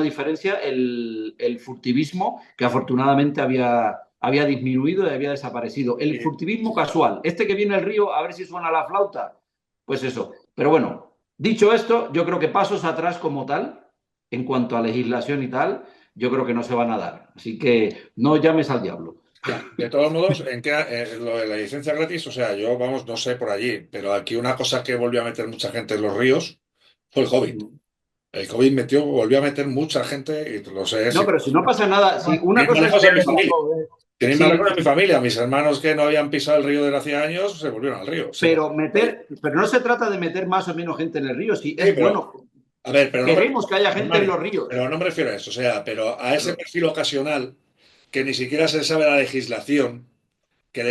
diferencia el furtivismo, que afortunadamente había disminuido y había desaparecido. El furtivismo casual, este que viene al río a ver si suena la flauta, pues eso. Pero bueno, dicho esto, yo creo que pasos atrás como tal, en cuanto a legislación y tal, yo creo que no se van a dar. Así que no llames al diablo. De todos modos, lo de la licencia gratis, o sea, yo, vamos, no sé por allí, pero aquí una cosa que volvió a meter mucha gente en los ríos fue el COVID. El COVID volvió a meter mucha gente, y lo sé. No, pero si no pasa nada, si una Tenéis cosa más es lejos que en mi familia. Tenéis más sí, lejos en mi familia. Mis hermanos que no habían pisado el río desde hace años se volvieron al río. pero no se trata de meter más o menos gente en el río, si Sí, es bueno. a ver, Queremos que haya gente en Mari, los ríos. pero no me refiero a eso. O sea, pero a ese perfil ocasional que ni siquiera se sabe la legislación, que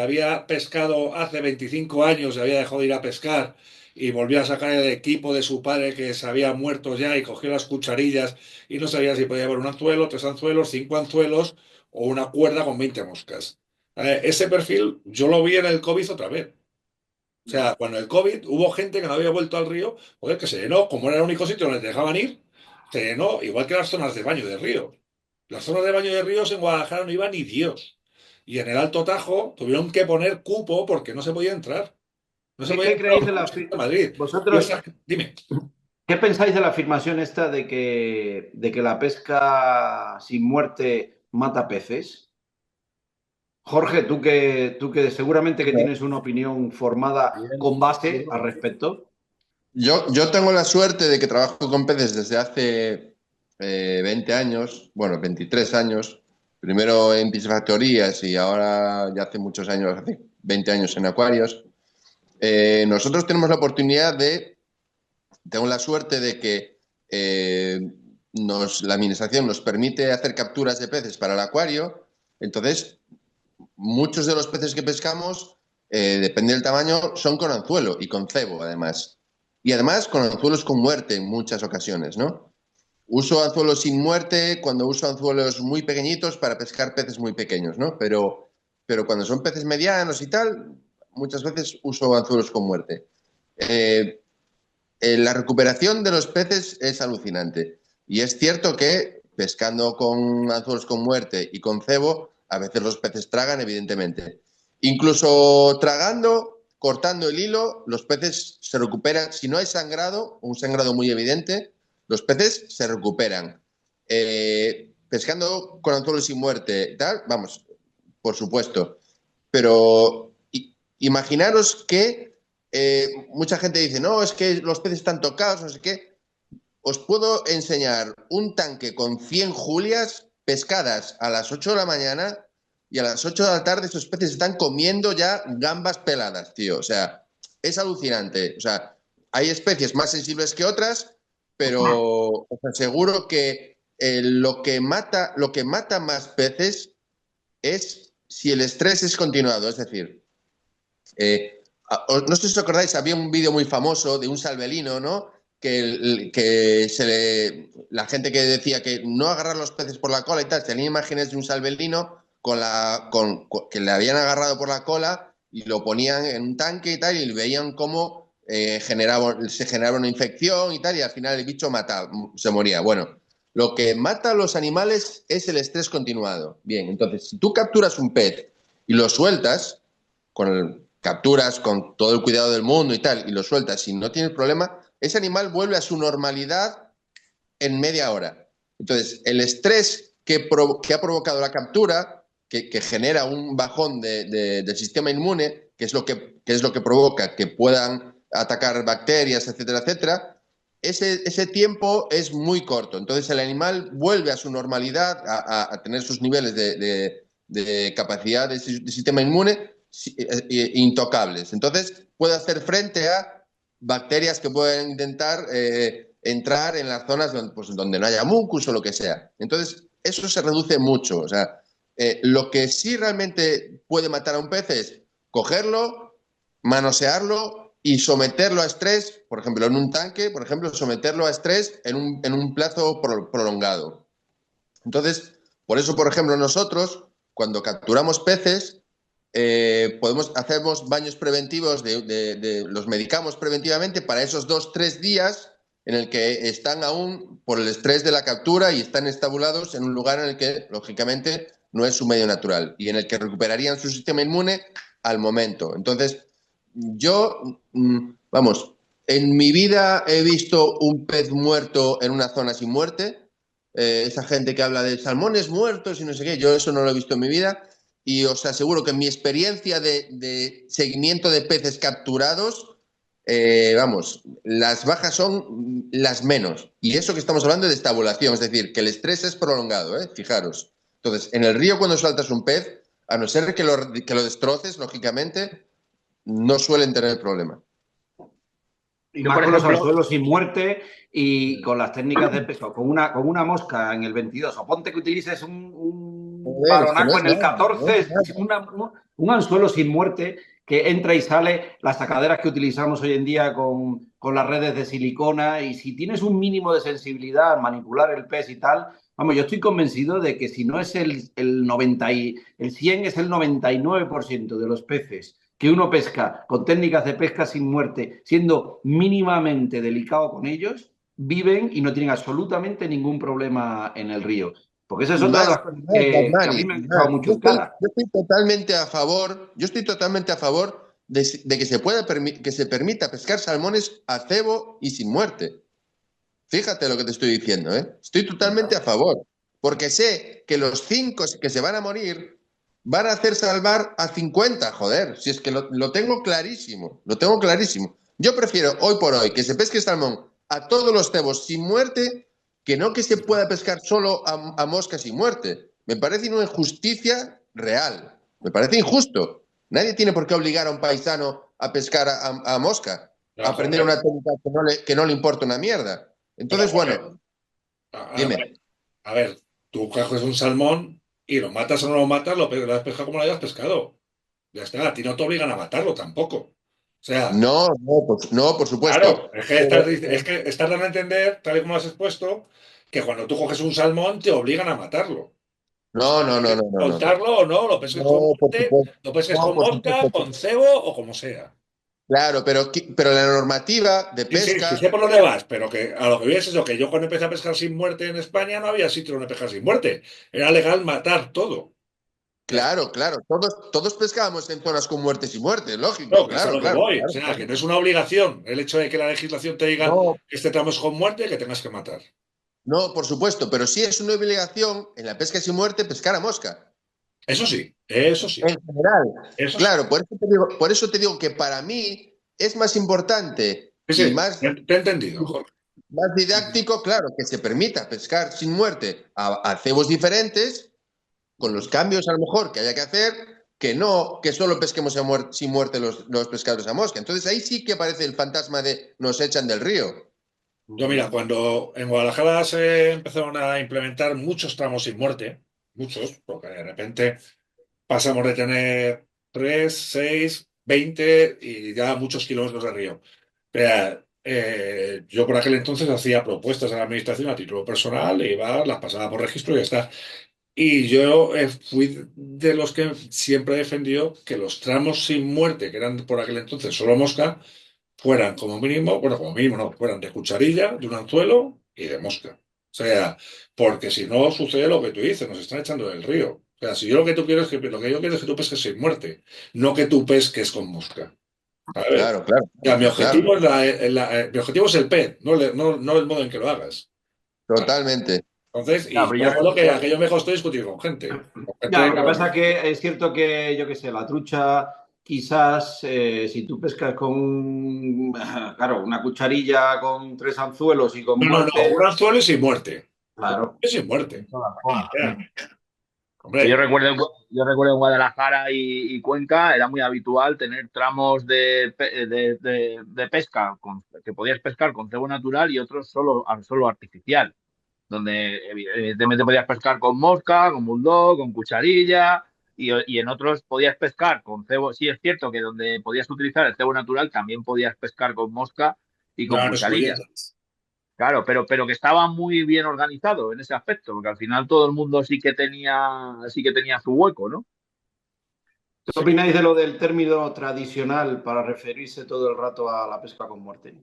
había pescado hace 25 años y había dejado de ir a pescar y volvió a sacar el equipo de su padre que se había muerto ya y cogió las cucharillas y no sabía si podía llevar un anzuelo, 3 anzuelos, 5 anzuelos o una cuerda con 20 moscas. Ese perfil yo lo vi en el COVID otra vez. O sea, cuando el COVID hubo gente que no había vuelto al río, joder, que se llenó, como era el único sitio donde te dejaban ir, se llenó, igual que las zonas de baño de río. Las zonas de baño de ríos en Guadalajara no iba ni Dios. Y en el Alto Tajo tuvieron que poner cupo porque no se podía entrar. No se podía ¿Qué entrar creéis de a la de Madrid. vosotros? Dime. ¿Qué pensáis de la afirmación esta de que la pesca sin muerte mata peces? Jorge, tú que seguramente que tienes una opinión formada con base al respecto. Yo tengo la suerte de que trabajo con peces desde hace 20 años, bueno, 23 años, primero en piscifactorías y ahora ya hace muchos años, hace 20 años en acuarios. Nosotros tenemos la oportunidad tengo la suerte de que la administración nos permite hacer capturas de peces para el acuario, entonces muchos de los peces que pescamos, depende del tamaño, son con anzuelo y con cebo, además. Y además con anzuelos con muerte en muchas ocasiones, ¿no? Uso anzuelos sin muerte cuando uso anzuelos muy pequeñitos para pescar peces muy pequeños, ¿no? Pero cuando son peces medianos y tal, muchas veces uso anzuelos con muerte. La recuperación de los peces es alucinante. Y es cierto que pescando con anzuelos con muerte y con cebo, a veces los peces tragan, evidentemente. Incluso tragando, cortando el hilo, los peces se recuperan. Si no hay sangrado, un sangrado muy evidente, los peces se recuperan. Pescando con anzuelos sin muerte, tal, vamos, por supuesto. Pero imaginaros que mucha gente dice, no, es que los peces están tocados, no sé qué. Os puedo enseñar un tanque con 100 julias pescadas a las 8 de la mañana y a las 8 de la tarde esos peces están comiendo ya gambas peladas, tío. O sea, es alucinante. O sea, hay especies más sensibles que otras, pero os aseguro que lo que mata más peces es si el estrés es continuado. Es decir, no sé si os acordáis, había un vídeo muy famoso de un salvelino, ¿no? La gente que decía que no agarrar los peces por la cola y tal, tenía imágenes de un salvelino que le habían agarrado por la cola y lo ponían en un tanque y tal, y veían cómo se generaba una infección y tal, y al final el bicho se moría. Bueno, lo que mata a los animales es el estrés continuado. Bien, entonces, si tú capturas un pez y lo sueltas, capturas con todo el cuidado del mundo y tal, y lo sueltas y no tienes problema, ese animal vuelve a su normalidad en media hora. Entonces, el estrés que ha provocado la captura, que genera un bajón del sistema inmune, que es lo que provoca que puedan atacar bacterias, etcétera, etcétera, ese tiempo es muy corto. Entonces, el animal vuelve a su normalidad, a tener sus niveles de capacidad de sistema inmune intocables. Entonces, puede hacer frente a bacterias que pueden intentar entrar en las zonas donde no haya mucus o lo que sea. Entonces, eso se reduce mucho. O sea, lo que sí realmente puede matar a un pez es cogerlo, manosearlo y someterlo a estrés, por ejemplo, en un tanque, por ejemplo, someterlo a estrés en un plazo prolongado. Entonces, por eso, por ejemplo, nosotros, cuando capturamos peces, hacemos baños preventivos, los medicamos preventivamente para esos 2, 3 días en el que están aún por el estrés de la captura y están estabulados en un lugar en el que, lógicamente, no es su medio natural y en el que recuperarían su sistema inmune al momento. Entonces, yo, vamos, en mi vida he visto un pez muerto en una zona sin muerte. Esa gente que habla de salmones muertos y no sé qué, yo eso no lo he visto en mi vida y os aseguro que en mi experiencia de seguimiento de peces capturados, vamos, las bajas son las menos. Y eso que estamos hablando de estabulación, es decir, que el estrés es prolongado, fijaros. Entonces, en el río cuando sueltas un pez, a no ser que lo destroces, lógicamente, no suelen tener problema. Y Yo, más por con los ejemplo, anzuelos sin muerte y con las técnicas de pesca, con una mosca en el 22, o ponte que utilices un Joder, es que no baronaco es en el nada, no es 14, nada. un anzuelo sin muerte que entra y sale, las sacaderas que utilizamos hoy en día con las redes de silicona, y si tienes un mínimo de sensibilidad al manipular el pez y tal, vamos, yo estoy convencido de que si no es el 90 y el 100, es el 99% de los peces que uno pesca con técnicas de pesca sin muerte, siendo mínimamente delicado con ellos, viven y no tienen absolutamente ningún problema en el río. Porque esa es Y otra de más, las cosas y más, que a Dani, mí me y han más. echado mucho en cara. Yo estoy totalmente a favor, yo estoy totalmente a favor de que que se permita pescar salmones a cebo y sin muerte. Fíjate lo que te estoy diciendo, ¿eh? Estoy totalmente a favor, porque sé que los 5 que se van a morir van a hacer salvar a 50, joder, si es que lo tengo clarísimo, lo tengo clarísimo. Yo prefiero hoy por hoy que se pesque salmón a todos los cebos sin muerte que no que se pueda pescar solo a moscas sin muerte. Me parece una injusticia real, me parece injusto. Nadie tiene por qué obligar a un paisano a pescar a mosca, a No, aprender joder, una técnica que no le importa una mierda. pero Entonces, joder, bueno, a ver, dime. a ver, tú coges un salmón y lo matas o no lo matas, lo has pescado como lo hayas pescado. Ya está, a ti no te obligan a matarlo tampoco. O sea, No, no, no, por supuesto. claro, es que Pero, estás dando a entender, tal y como lo has expuesto, que cuando tú coges un salmón te obligan a matarlo. O sea, no, no, no, no, no, no, no. soltarlo o no, lo pesques con No, por muerte, supuesto. lo pesques No, con por mosca, supuesto. con cebo o como sea. Claro, pero la normativa de Sí, sí, sí pesca, sé por dónde vas, pero que a lo que vienes es lo que yo cuando empecé a pescar sin muerte en España no había sitio donde pescar sin muerte. Era legal matar todo. Ya está. claro, claro, todos pescábamos en zonas con muertes y muertes, No, lógico, que eso es claro, lo que claro, voy. O claro, sea, claro. que no es una obligación el hecho de que la legislación te diga No, que este tramo es con muerte que tengas que matar. no, por supuesto, pero sí es una obligación en la pesca sin muerte pescar a mosca. Eso sí, eso sí, En general. eso sí. Claro, por eso te digo que para mí es más importante Sí, y sí, te he entendido, Jorge. más didáctico, claro, que se permita pescar sin muerte a cebos diferentes, con los cambios a lo mejor que haya que hacer, que no que solo pesquemos sin muerte los pescadores a mosca. Entonces ahí sí que aparece el fantasma de nos echan del río. Yo, mira, cuando en Guadalajara se empezaron a implementar muchos tramos sin muerte, muchos, porque de repente pasamos de tener 3, 6, 20 y ya muchos kilómetros de río. Pero, yo por aquel entonces hacía propuestas a la administración a título personal, iba, las pasaba por registro y ya está. Y yo fui de los que siempre defendió que los tramos sin muerte, que eran por aquel entonces solo mosca, fueran como mínimo, bueno, como mínimo no, fueran de cucharilla, de un anzuelo y de mosca. O sea, porque si no sucede lo que tú dices, nos están echando del río. O sea, si yo lo que tú quieres lo que yo quiero es que tú pesques sin muerte, no que tú pesques con mosca. ¿Sabes? Claro, claro, O sea, claro, mi objetivo es el pez, no el modo en que lo hagas. ¿Vale? totalmente. Entonces, ya, y pero yo recuerdo que aquello me costó discutir con gente. Con gente Ya, lo que pasa es que es cierto que, yo qué sé, la trucha, quizás si tú pescas con, claro, una cucharilla con tres anzuelos y con no, muerte, un anzuelo y sin muerte. claro. Es sin muerte. Ya, Que hombre, yo recuerdo en Guadalajara y Cuenca era muy habitual tener tramos de pesca que podías pescar con cebo natural y otros solo artificial. donde evidentemente podías pescar con mosca, con bulldog, con cucharilla, y en otros podías pescar con cebo. Sí, es cierto que donde podías utilizar el cebo natural también podías pescar con mosca y con Ya no cucharilla. escolletas. Claro, pero que estaba muy bien organizado en ese aspecto, porque al final todo el mundo sí que tenía su hueco, ¿no? ¿Qué opináis de lo del término tradicional para referirse todo el rato a la pesca con muerte?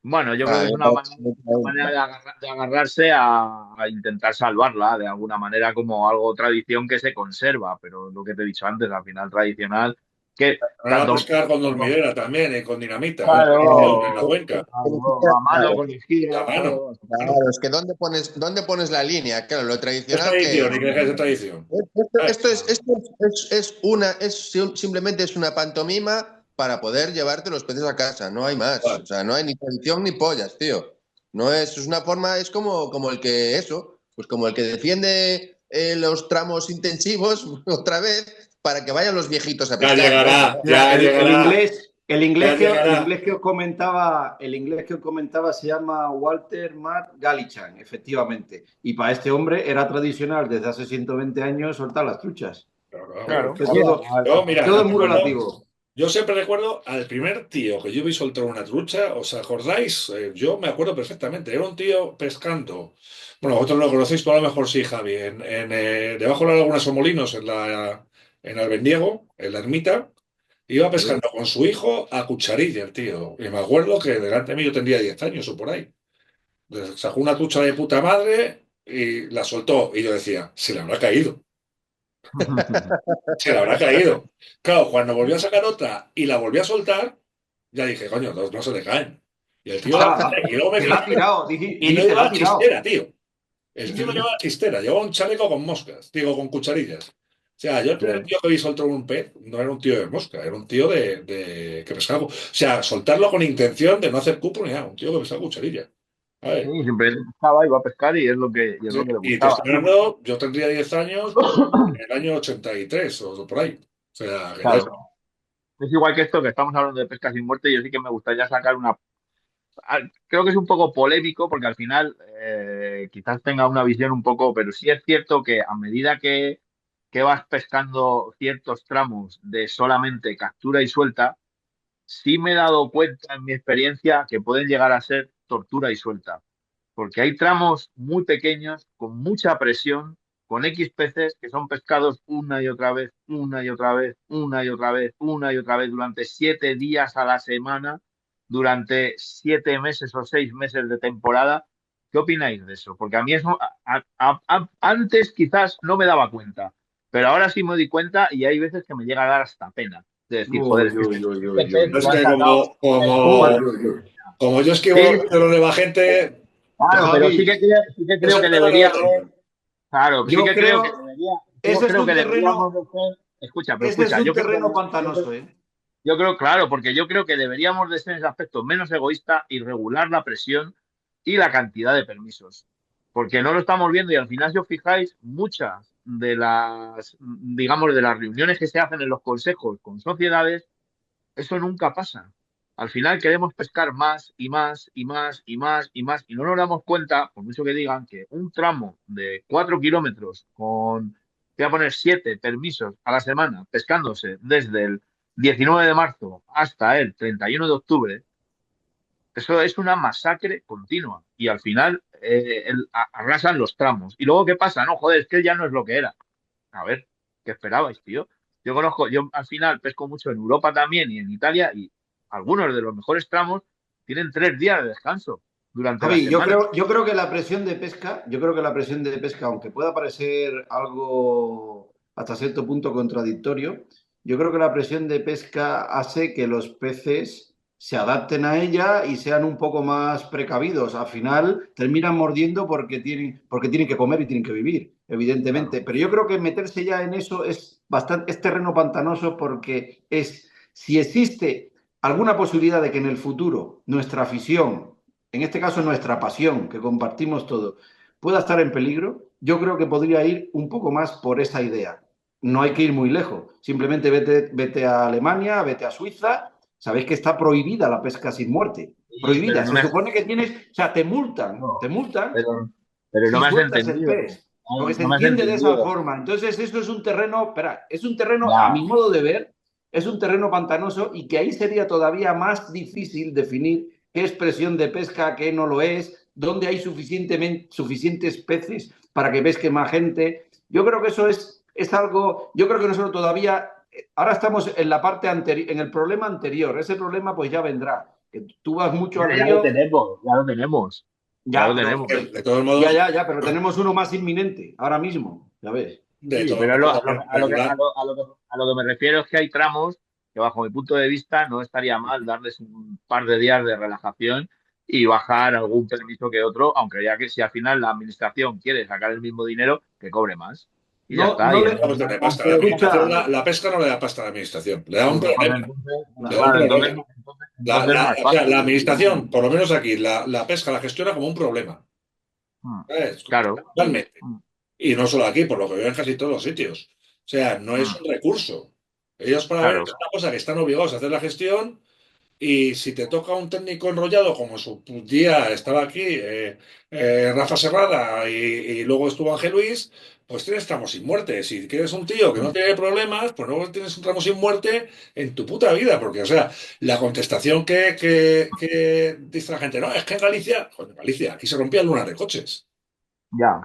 Bueno, yo creo Ah, que es me una parece muy manera bien. de agarrarse a intentar salvarla de alguna manera como algo tradición que se conserva, pero lo que te he dicho antes, al final tradicional, que Ahora a tanto, pescar con dormidera también, con dinamita, con precaución, en la claro, cuenca, a mano, Claro, con a lejía, mano. todo. Claro. claro, es que dónde pones la línea? Claro, lo Es tradicional que tradición, es. y que dejes de tradición. ¿Sabes? Simplemente es una pantomima para poder llevarte los peces a casa, no hay más. O Vale. sea, no hay ni tradición ni pollas, tío. No es una forma, es como el que eso, pues como el que defiende los tramos intensivos otra vez para que vayan los viejitos a Ya pescar, ¿no? llegará, Mira, ya llegará, ya el llegará. inglés que os comentaba, se llama Walter Matt Galichan, efectivamente. Y para este hombre era tradicional desde hace 120 años soltar las truchas. Claro, claro. Claro, Que oye, Yo, mira, todo yo es muy recuerdo, relativo. yo siempre recuerdo al primer tío que yo vi soltar una trucha, ¿os acordáis? Yo me acuerdo perfectamente, era un tío pescando. Bueno, vosotros lo conocéis, pero a lo mejor sí, Javi, debajo de la Laguna Somolinos, en Albendiego, en la ermita, iba Sí. pescando con su hijo a cucharilla, el tío. Y me acuerdo que delante de mí yo tendría 10 años o por ahí. Sacó una trucha de puta madre y la soltó. Y yo decía, se le habrá caído. Se le habrá caído. Claro, cuando volvió a sacar otra y la volvió a soltar, ya dije, coño, no se le caen. Y el tío, y luego me Que la ha fijé, tirado, y no dijiste, la ha llevaba tirado. chistera, tío. El tío no llevaba chistera, llevaba un chaleco con moscas, digo, con cucharillas. O sea, yo el primer tío que vi soltar un pez no era un tío de mosca, era un tío que pescaba. O sea, soltarlo con intención de no hacer cupo ni nada, un tío que pescaba cucharilla. A sí, ver, siempre pescaba, iba a pescar y es sí, lo que le y te gustaba. estoy hablando, yo tendría 10 años en el año 83 o por ahí. O sea, que ya. Claro. Es igual que esto, que estamos hablando de pesca sin muerte, yo sí que me gustaría sacar una. Creo que es un poco polémico porque al final quizás tenga una visión un poco, pero sí es cierto que a medida que vas pescando ciertos tramos de solamente captura y suelta, sí me he dado cuenta en mi experiencia que pueden llegar a ser tortura y suelta. Porque hay tramos muy pequeños, con mucha presión, con X peces que son pescados una y otra vez, una y otra vez, una y otra vez, una y otra vez, durante 7 días a la semana, durante 7 meses o 6 meses de temporada. ¿Qué opináis de eso? Porque a mí eso, antes quizás no me daba cuenta, pero ahora sí me di cuenta y hay veces que me llega a dar hasta pena. De decir, joder, Uy, es que uy, uy, este uy, pez uy. Es lo han que sacado como, Uy, como, uy, uy. como yo esquivo Sí, los de la gente, claro, pero Javi, sí que yo creo que siempre hago lo debería de haber. tonto. Claro, sí yo que creo que creo, debería, yo ese es creo que un deberíamos terreno, de ser, escucha, pero ese es escucha, un terreno pantanoso, ¿eh? yo creo, claro, porque yo creo que deberíamos de ser en ese aspecto menos egoísta y regular la presión y la cantidad de permisos. Porque no lo estamos viendo y al final, si os fijáis, muchas de las, digamos, de las reuniones que se hacen en los consejos con sociedades, eso nunca pasa. Al final queremos pescar más y más y más y más y más y no nos damos cuenta, por mucho que digan, que un tramo de 4 kilómetros con, voy a poner 7 permisos a la semana pescándose desde el 19 de marzo hasta el 31 de octubre, eso es una masacre continua y al final arrasan los tramos. ¿Y luego qué pasa? No, joder, es que ya no es lo que era. A ver, ¿qué esperabais, tío? Yo al final pesco mucho en Europa también y en Italia y algunos de los mejores tramos tienen 3 días de descanso durante la Javi, semana. yo creo que la presión de pesca, yo creo que la presión de pesca, aunque pueda parecer algo hasta cierto punto contradictorio, yo creo que la presión de pesca hace que los peces se adapten a ella y sean un poco más precavidos. Al final terminan mordiendo porque tienen que comer y tienen que vivir, evidentemente. Claro. Pero yo creo que meterse ya en eso es terreno pantanoso porque si existe alguna posibilidad de que en el futuro nuestra afición, en este caso nuestra pasión, que compartimos todo, pueda estar en peligro, yo creo que podría ir un poco más por esa idea. No hay que ir muy lejos. Simplemente vete a Alemania, vete a Suiza. Sabéis que está prohibida la pesca sin muerte. Sí, pero prohibida. no Se me has, supone que tienes, o sea, te multan, no, te multan pero no si me has sueltas el entendido. pez, porque se No me has entiende de esa entendido. forma. Entonces, esto es un terreno, espera, es un terreno, a Ya, mi modo de ver, es un terreno pantanoso y que ahí sería todavía más difícil definir qué es presión de pesca, qué no lo es, dónde hay suficientes peces para que pesque más gente. Yo creo que eso es algo, yo creo que nosotros todavía, ahora estamos en la parte anterior, en el problema anterior, ese problema pues ya vendrá, que tú vas mucho al ya lo río, tenemos, ya lo tenemos. Ya ya, lo pero tenemos. De todos modos, pero tenemos uno más inminente ahora mismo, ya ves. de Sí, todos pero modos, regular. a lo que me refiero es que hay tramos que bajo mi punto de vista no estaría mal darles un par de días de relajación y bajar algún permiso que otro, aunque ya que si al final la administración quiere sacar el mismo dinero, que cobre más. Y ya No, está. no Y le. No tiene pasta. La administración, Escucha, la pesca no le da pasta a la administración. Le da un pues problema. entonces, Le da un claro, problema. entonces más O sea, fácil. la administración, por lo menos aquí, la pesca la gestiona como un problema. Mm, ¿Sabes? claro. Totalmente. Mm, Y no solo aquí, por lo que veo en casi todos los sitios. O sea, no es mm, un recurso. Ellos para ver claro. es una cosa que están obligados a hacer la gestión y si te toca un técnico enrollado como su día estaba aquí, Rafa Serrada y luego estuvo Ángel Luis, pues tienes tramo sin muerte. Si quieres un tío que no Mm, tiene problemas, pues luego tienes un tramo sin muerte en tu puta vida. Porque, o sea, la contestación que dice la gente, no, es que en Galicia, joder, en Galicia, aquí se rompían lunas de coches. ya.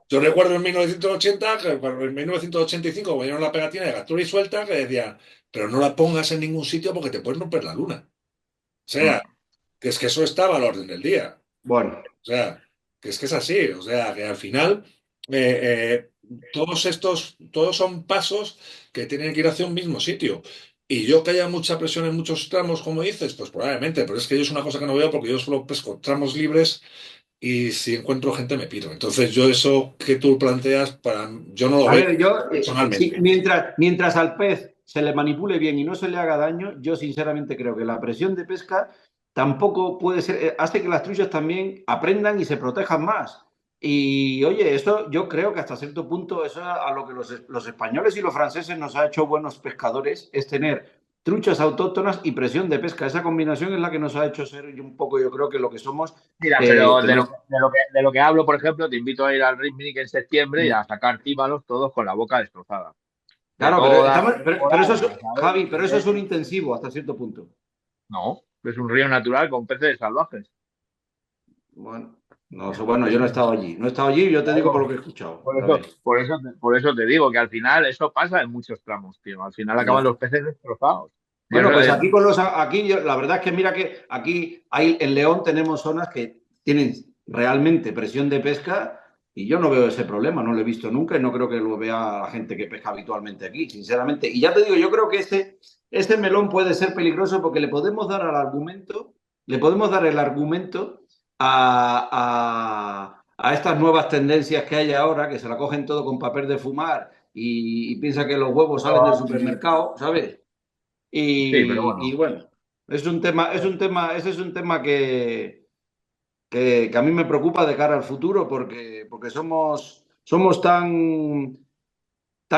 Yo recuerdo en 1980, en 1985, cuando dieron la pegatina de Captura y Suelta, que decían, pero no la pongas en ningún sitio porque te puedes romper la luna. O Mm, sea, que es que eso estaba al orden del día. bueno, O sea, que es así. O sea, que al final todos son pasos que tienen que ir hacia un mismo sitio. Y yo que haya mucha presión en muchos tramos, como dices, pues probablemente, pero es que yo es una cosa que no veo porque yo solo pesco tramos libres y si encuentro gente me piro. Entonces yo eso que tú planteas, yo no lo a veo ver, yo, sí, personalmente. mientras al pez se le manipule bien y no se le haga daño, yo sinceramente creo que la presión de pesca tampoco puede ser, hace que las trullas también aprendan y se protejan más. Y oye, eso yo creo que hasta cierto punto, eso a lo que los españoles y los franceses nos ha hecho buenos pescadores, es tener truchas autóctonas y presión de pesca. Esa combinación es la que nos ha hecho ser yo un poco, yo creo que lo que somos, Mira, que pero tenemos. de lo que hablo, por ejemplo, te invito a ir al Ritmic en septiembre y a sacar tíbalos todos con la boca destrozada. De Claro, toda la pero eso temporada, es, ¿sabes? Javi, pero eso es un intensivo hasta cierto punto. No, es un río natural con peces salvajes. Bueno, no, bueno, yo no he estado allí. No he estado allí, yo te digo por lo que he escuchado. A ver. Por eso te digo que al final eso pasa en muchos tramos, tío. Al final acaban Ya. los peces destrozados. Y Bueno, eso pues es, aquí la verdad es que mira que aquí en León tenemos zonas que tienen realmente presión de pesca y yo no veo ese problema, no lo he visto nunca y no creo que lo vea la gente que pesca habitualmente aquí, sinceramente. Y ya te digo, yo creo que ese melón puede ser peligroso porque le podemos dar el argumento a estas nuevas tendencias que hay ahora, que se la cogen todo con papel de fumar y piensa que los huevos salen del supermercado, ¿sabes? sí, pero Y bueno. bueno, ese es un tema que a mí me preocupa de cara al futuro porque somos tan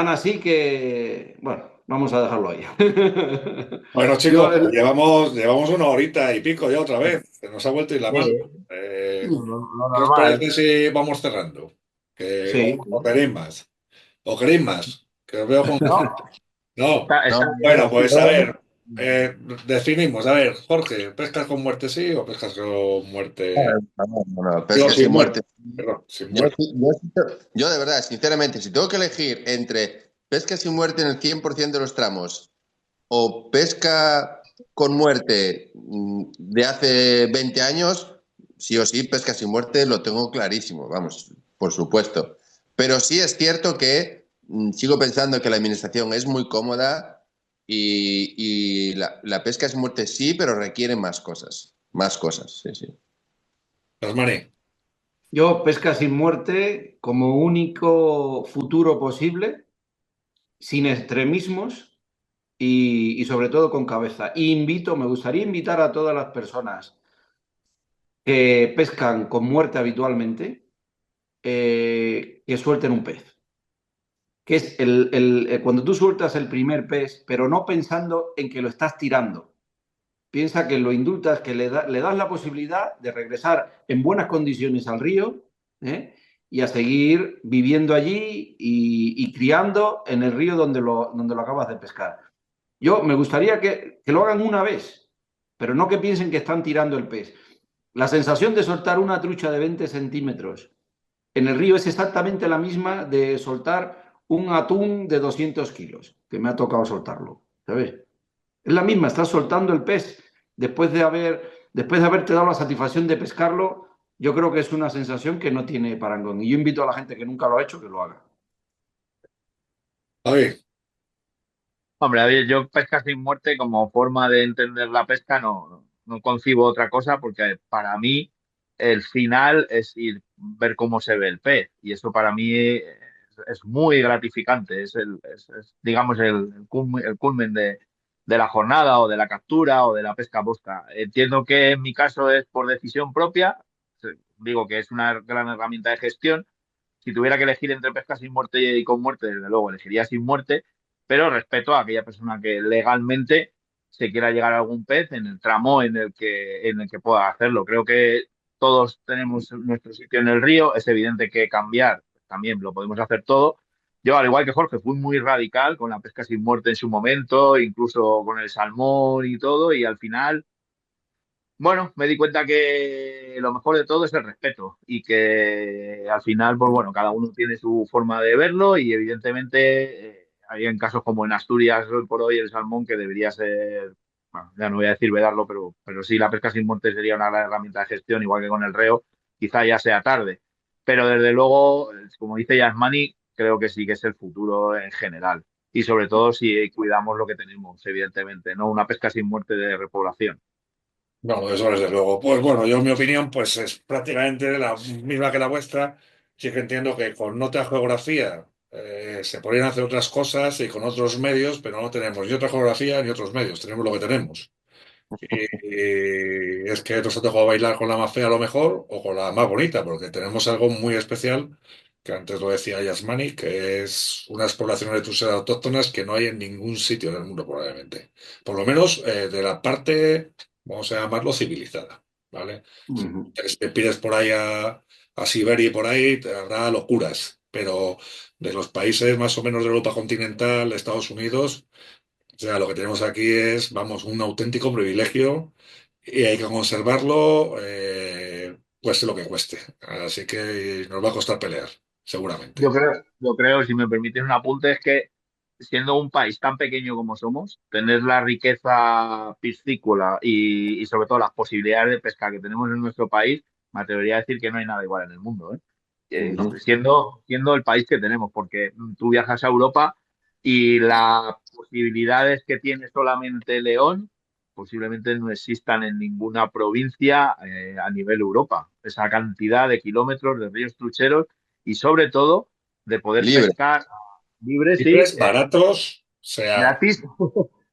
así que, bueno, vamos a dejarlo ahí. Bueno, chicos, Yo, pues llevamos una horita y pico ya otra vez. Se nos ha vuelto a ir la Sí, mano. lo ¿Qué os normal. parece si vamos cerrando? Que, sí, o queréis más. ¿O queréis más? Que os veo con... No, No. está No, bien. Bueno, pues a ver, definimos. A ver, Jorge, ¿pescas con muerte sí o pescas con muerte? no, Digo, pesca sin sin muerte. muerte. Perdón, sin Yo, muerte. yo de verdad, sinceramente, si tengo que elegir entre pesca sin muerte en el 100% de los tramos o pesca con muerte de hace 20 años, sí o sí, pesca sin muerte lo tengo clarísimo, vamos, por supuesto. Pero sí es cierto que sigo pensando que la administración es muy cómoda y la pesca sin muerte sí, pero requiere más cosas, sí, sí. Tasmani. yo pesca sin muerte como único futuro posible, sin extremismos y sobre todo con cabeza. Me gustaría invitar a todas las personas que pescan con muerte habitualmente, que suelten un pez. Que es cuando tú sueltas el primer pez, pero no pensando en que lo estás tirando, piensa que lo indultas, que le das la posibilidad de regresar en buenas condiciones al río, ¿eh? Y a seguir viviendo allí y criando en el río donde lo acabas de pescar. Yo me gustaría que lo hagan una vez, pero no que piensen que están tirando el pez. La sensación de soltar una trucha de 20 centímetros en el río es exactamente la misma de soltar un atún de 200 kilos, que me ha tocado soltarlo, ¿sabes? Es la misma, estás soltando el pez después de haberte dado la satisfacción de pescarlo. Yo creo que es una sensación que no tiene parangón. Y yo invito a la gente que nunca lo ha hecho que lo haga. Javi, Hombre, a ver, yo pesca sin muerte como forma de entender la pesca no concibo otra cosa porque para mí el final es ver cómo se ve el pez y eso para mí es muy gratificante, digamos el culmen de la jornada o de la captura o de la pesca mosca. Entiendo que en mi caso es por decisión propia, digo que es una gran herramienta de gestión. Si tuviera que elegir entre pesca sin muerte y con muerte, desde luego elegiría sin muerte, pero respeto a aquella persona que legalmente se quiera llegar a algún pez en el tramo en el que pueda hacerlo. Creo que todos tenemos nuestro sitio en el río, es evidente que cambiar también lo podemos hacer todo. Yo, al igual que Jorge, fui muy radical con la pesca sin muerte en su momento, incluso con el salmón y todo, y al final bueno, me di cuenta que lo mejor de todo es el respeto y que al final, pues bueno, cada uno tiene su forma de verlo y evidentemente hay en casos como en Asturias hoy por hoy el salmón que debería ser, bueno, ya no voy a decir vedarlo, pero sí la pesca sin monte sería una gran herramienta de gestión, igual que con el reo, quizá ya sea tarde. Pero desde luego, como dice Yasmani, creo que sí que es el futuro en general y sobre todo si cuidamos lo que tenemos, evidentemente, no una pesca sin muerte de repoblación. no, eso desde luego. Pues bueno, yo mi opinión pues es prácticamente la misma que la vuestra. Sí que entiendo que con otra geografía se podrían hacer otras cosas y con otros medios, pero no tenemos ni otra geografía ni otros medios, tenemos lo que tenemos. Y es que nos ha tocado bailar con la más fea a lo mejor o con la más bonita, porque tenemos algo muy especial, que antes lo decía Yasmani, que es unas poblaciones de truchas autóctonas que no hay en ningún sitio del mundo probablemente. Por lo menos de la parte, vamos a llamarlo civilizada, ¿vale? Uh Si -huh. te pides por ahí a Siberia y por ahí, te habrá locuras, pero de los países más o menos de Europa continental, Estados Unidos, o sea, lo que tenemos aquí es, vamos, un auténtico privilegio y hay que conservarlo, cueste lo que cueste. Así que nos va a costar pelear, seguramente. Yo creo, si me permites un apunte, es que siendo un país tan pequeño como somos, tener la riqueza piscícola y sobre todo las posibilidades de pesca que tenemos en nuestro país, me atrevería a decir que no hay nada igual en el mundo, ¿eh? Uh -huh. Siendo el país que tenemos, porque tú viajas a Europa y las posibilidades que tiene solamente León posiblemente no existan en ninguna provincia a nivel Europa. Esa cantidad de kilómetros de ríos trucheros y sobre todo de poder Libre. pescar libre, sí, Libres, baratos, o sea, gratis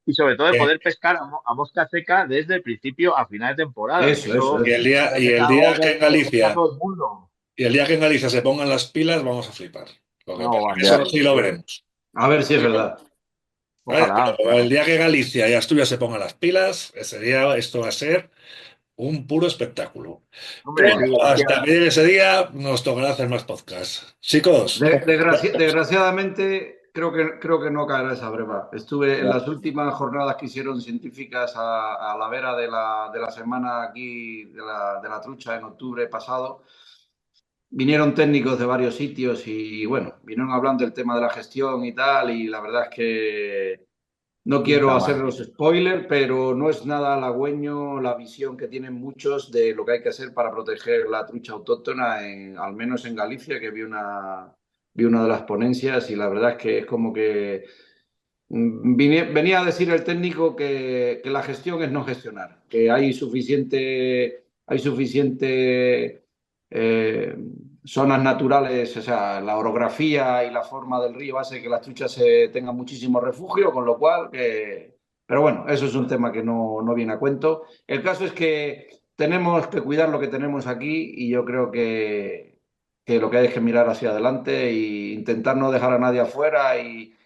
y sobre todo de eh, poder pescar a mosca seca desde el principio a final de temporada, que Eso eso y es. y parece que es el algo día que que en le gusta a Galicia, todo el mundo. y el día que en Galicia se pongan las pilas, vamos a flipar. Lo que pasa No, es que así Ya. eso es. sí lo veremos. A ver si es verdad. ¿Vale? Ojalá, Pero el claro. día que Galicia y Asturias se pongan las pilas, ese día esto va a ser un puro espectáculo. Hombre, Pero Bueno, hasta que llegue ese día nos tocará hacer más podcasts. Chicos, desgraciadamente, creo que no caerá esa breva. Estuve en las últimas jornadas que hicieron científicas a la vera de la semana aquí de la trucha en octubre pasado. Vinieron técnicos de varios sitios y bueno, vinieron hablando del tema de la gestión y tal, y la verdad es que no quiero pinta mal. haceros spoiler, pero no es nada halagüeño la visión que tienen muchos de lo que hay que hacer para proteger la trucha autóctona, al menos en Galicia, que vi una de las ponencias y la verdad es que es como que venía a decir el técnico que la gestión es no gestionar, que hay suficiente zonas naturales, o sea, la orografía y la forma del río hace que las truchas tengan muchísimo refugio, con lo cual, pero bueno, eso es un tema que no viene a cuento. El caso es que tenemos que cuidar lo que tenemos aquí y yo creo que lo que hay es que mirar hacia adelante e intentar no dejar a nadie afuera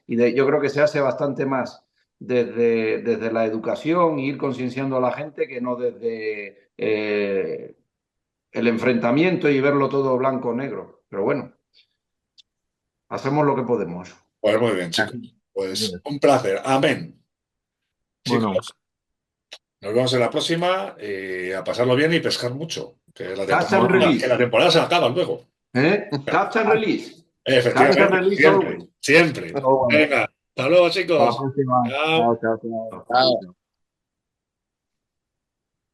yo creo que se hace bastante más desde la educación y ir concienciando a la gente que no desde el enfrentamiento y verlo todo blanco o negro. Pero bueno, hacemos lo que podemos. Pues muy bien, chicos. Pues un placer. Amén. Bueno, Chicos, nos vemos en la próxima y a pasarlo bien y pescar mucho. Que Catch and release. la temporada se acaba luego. Catch and release. Catch and Efectivamente, release siempre, always. siempre. todo bueno. Venga, hasta luego, Hasta la chicos. próxima. Chao. Chao, chao, chao. Chao.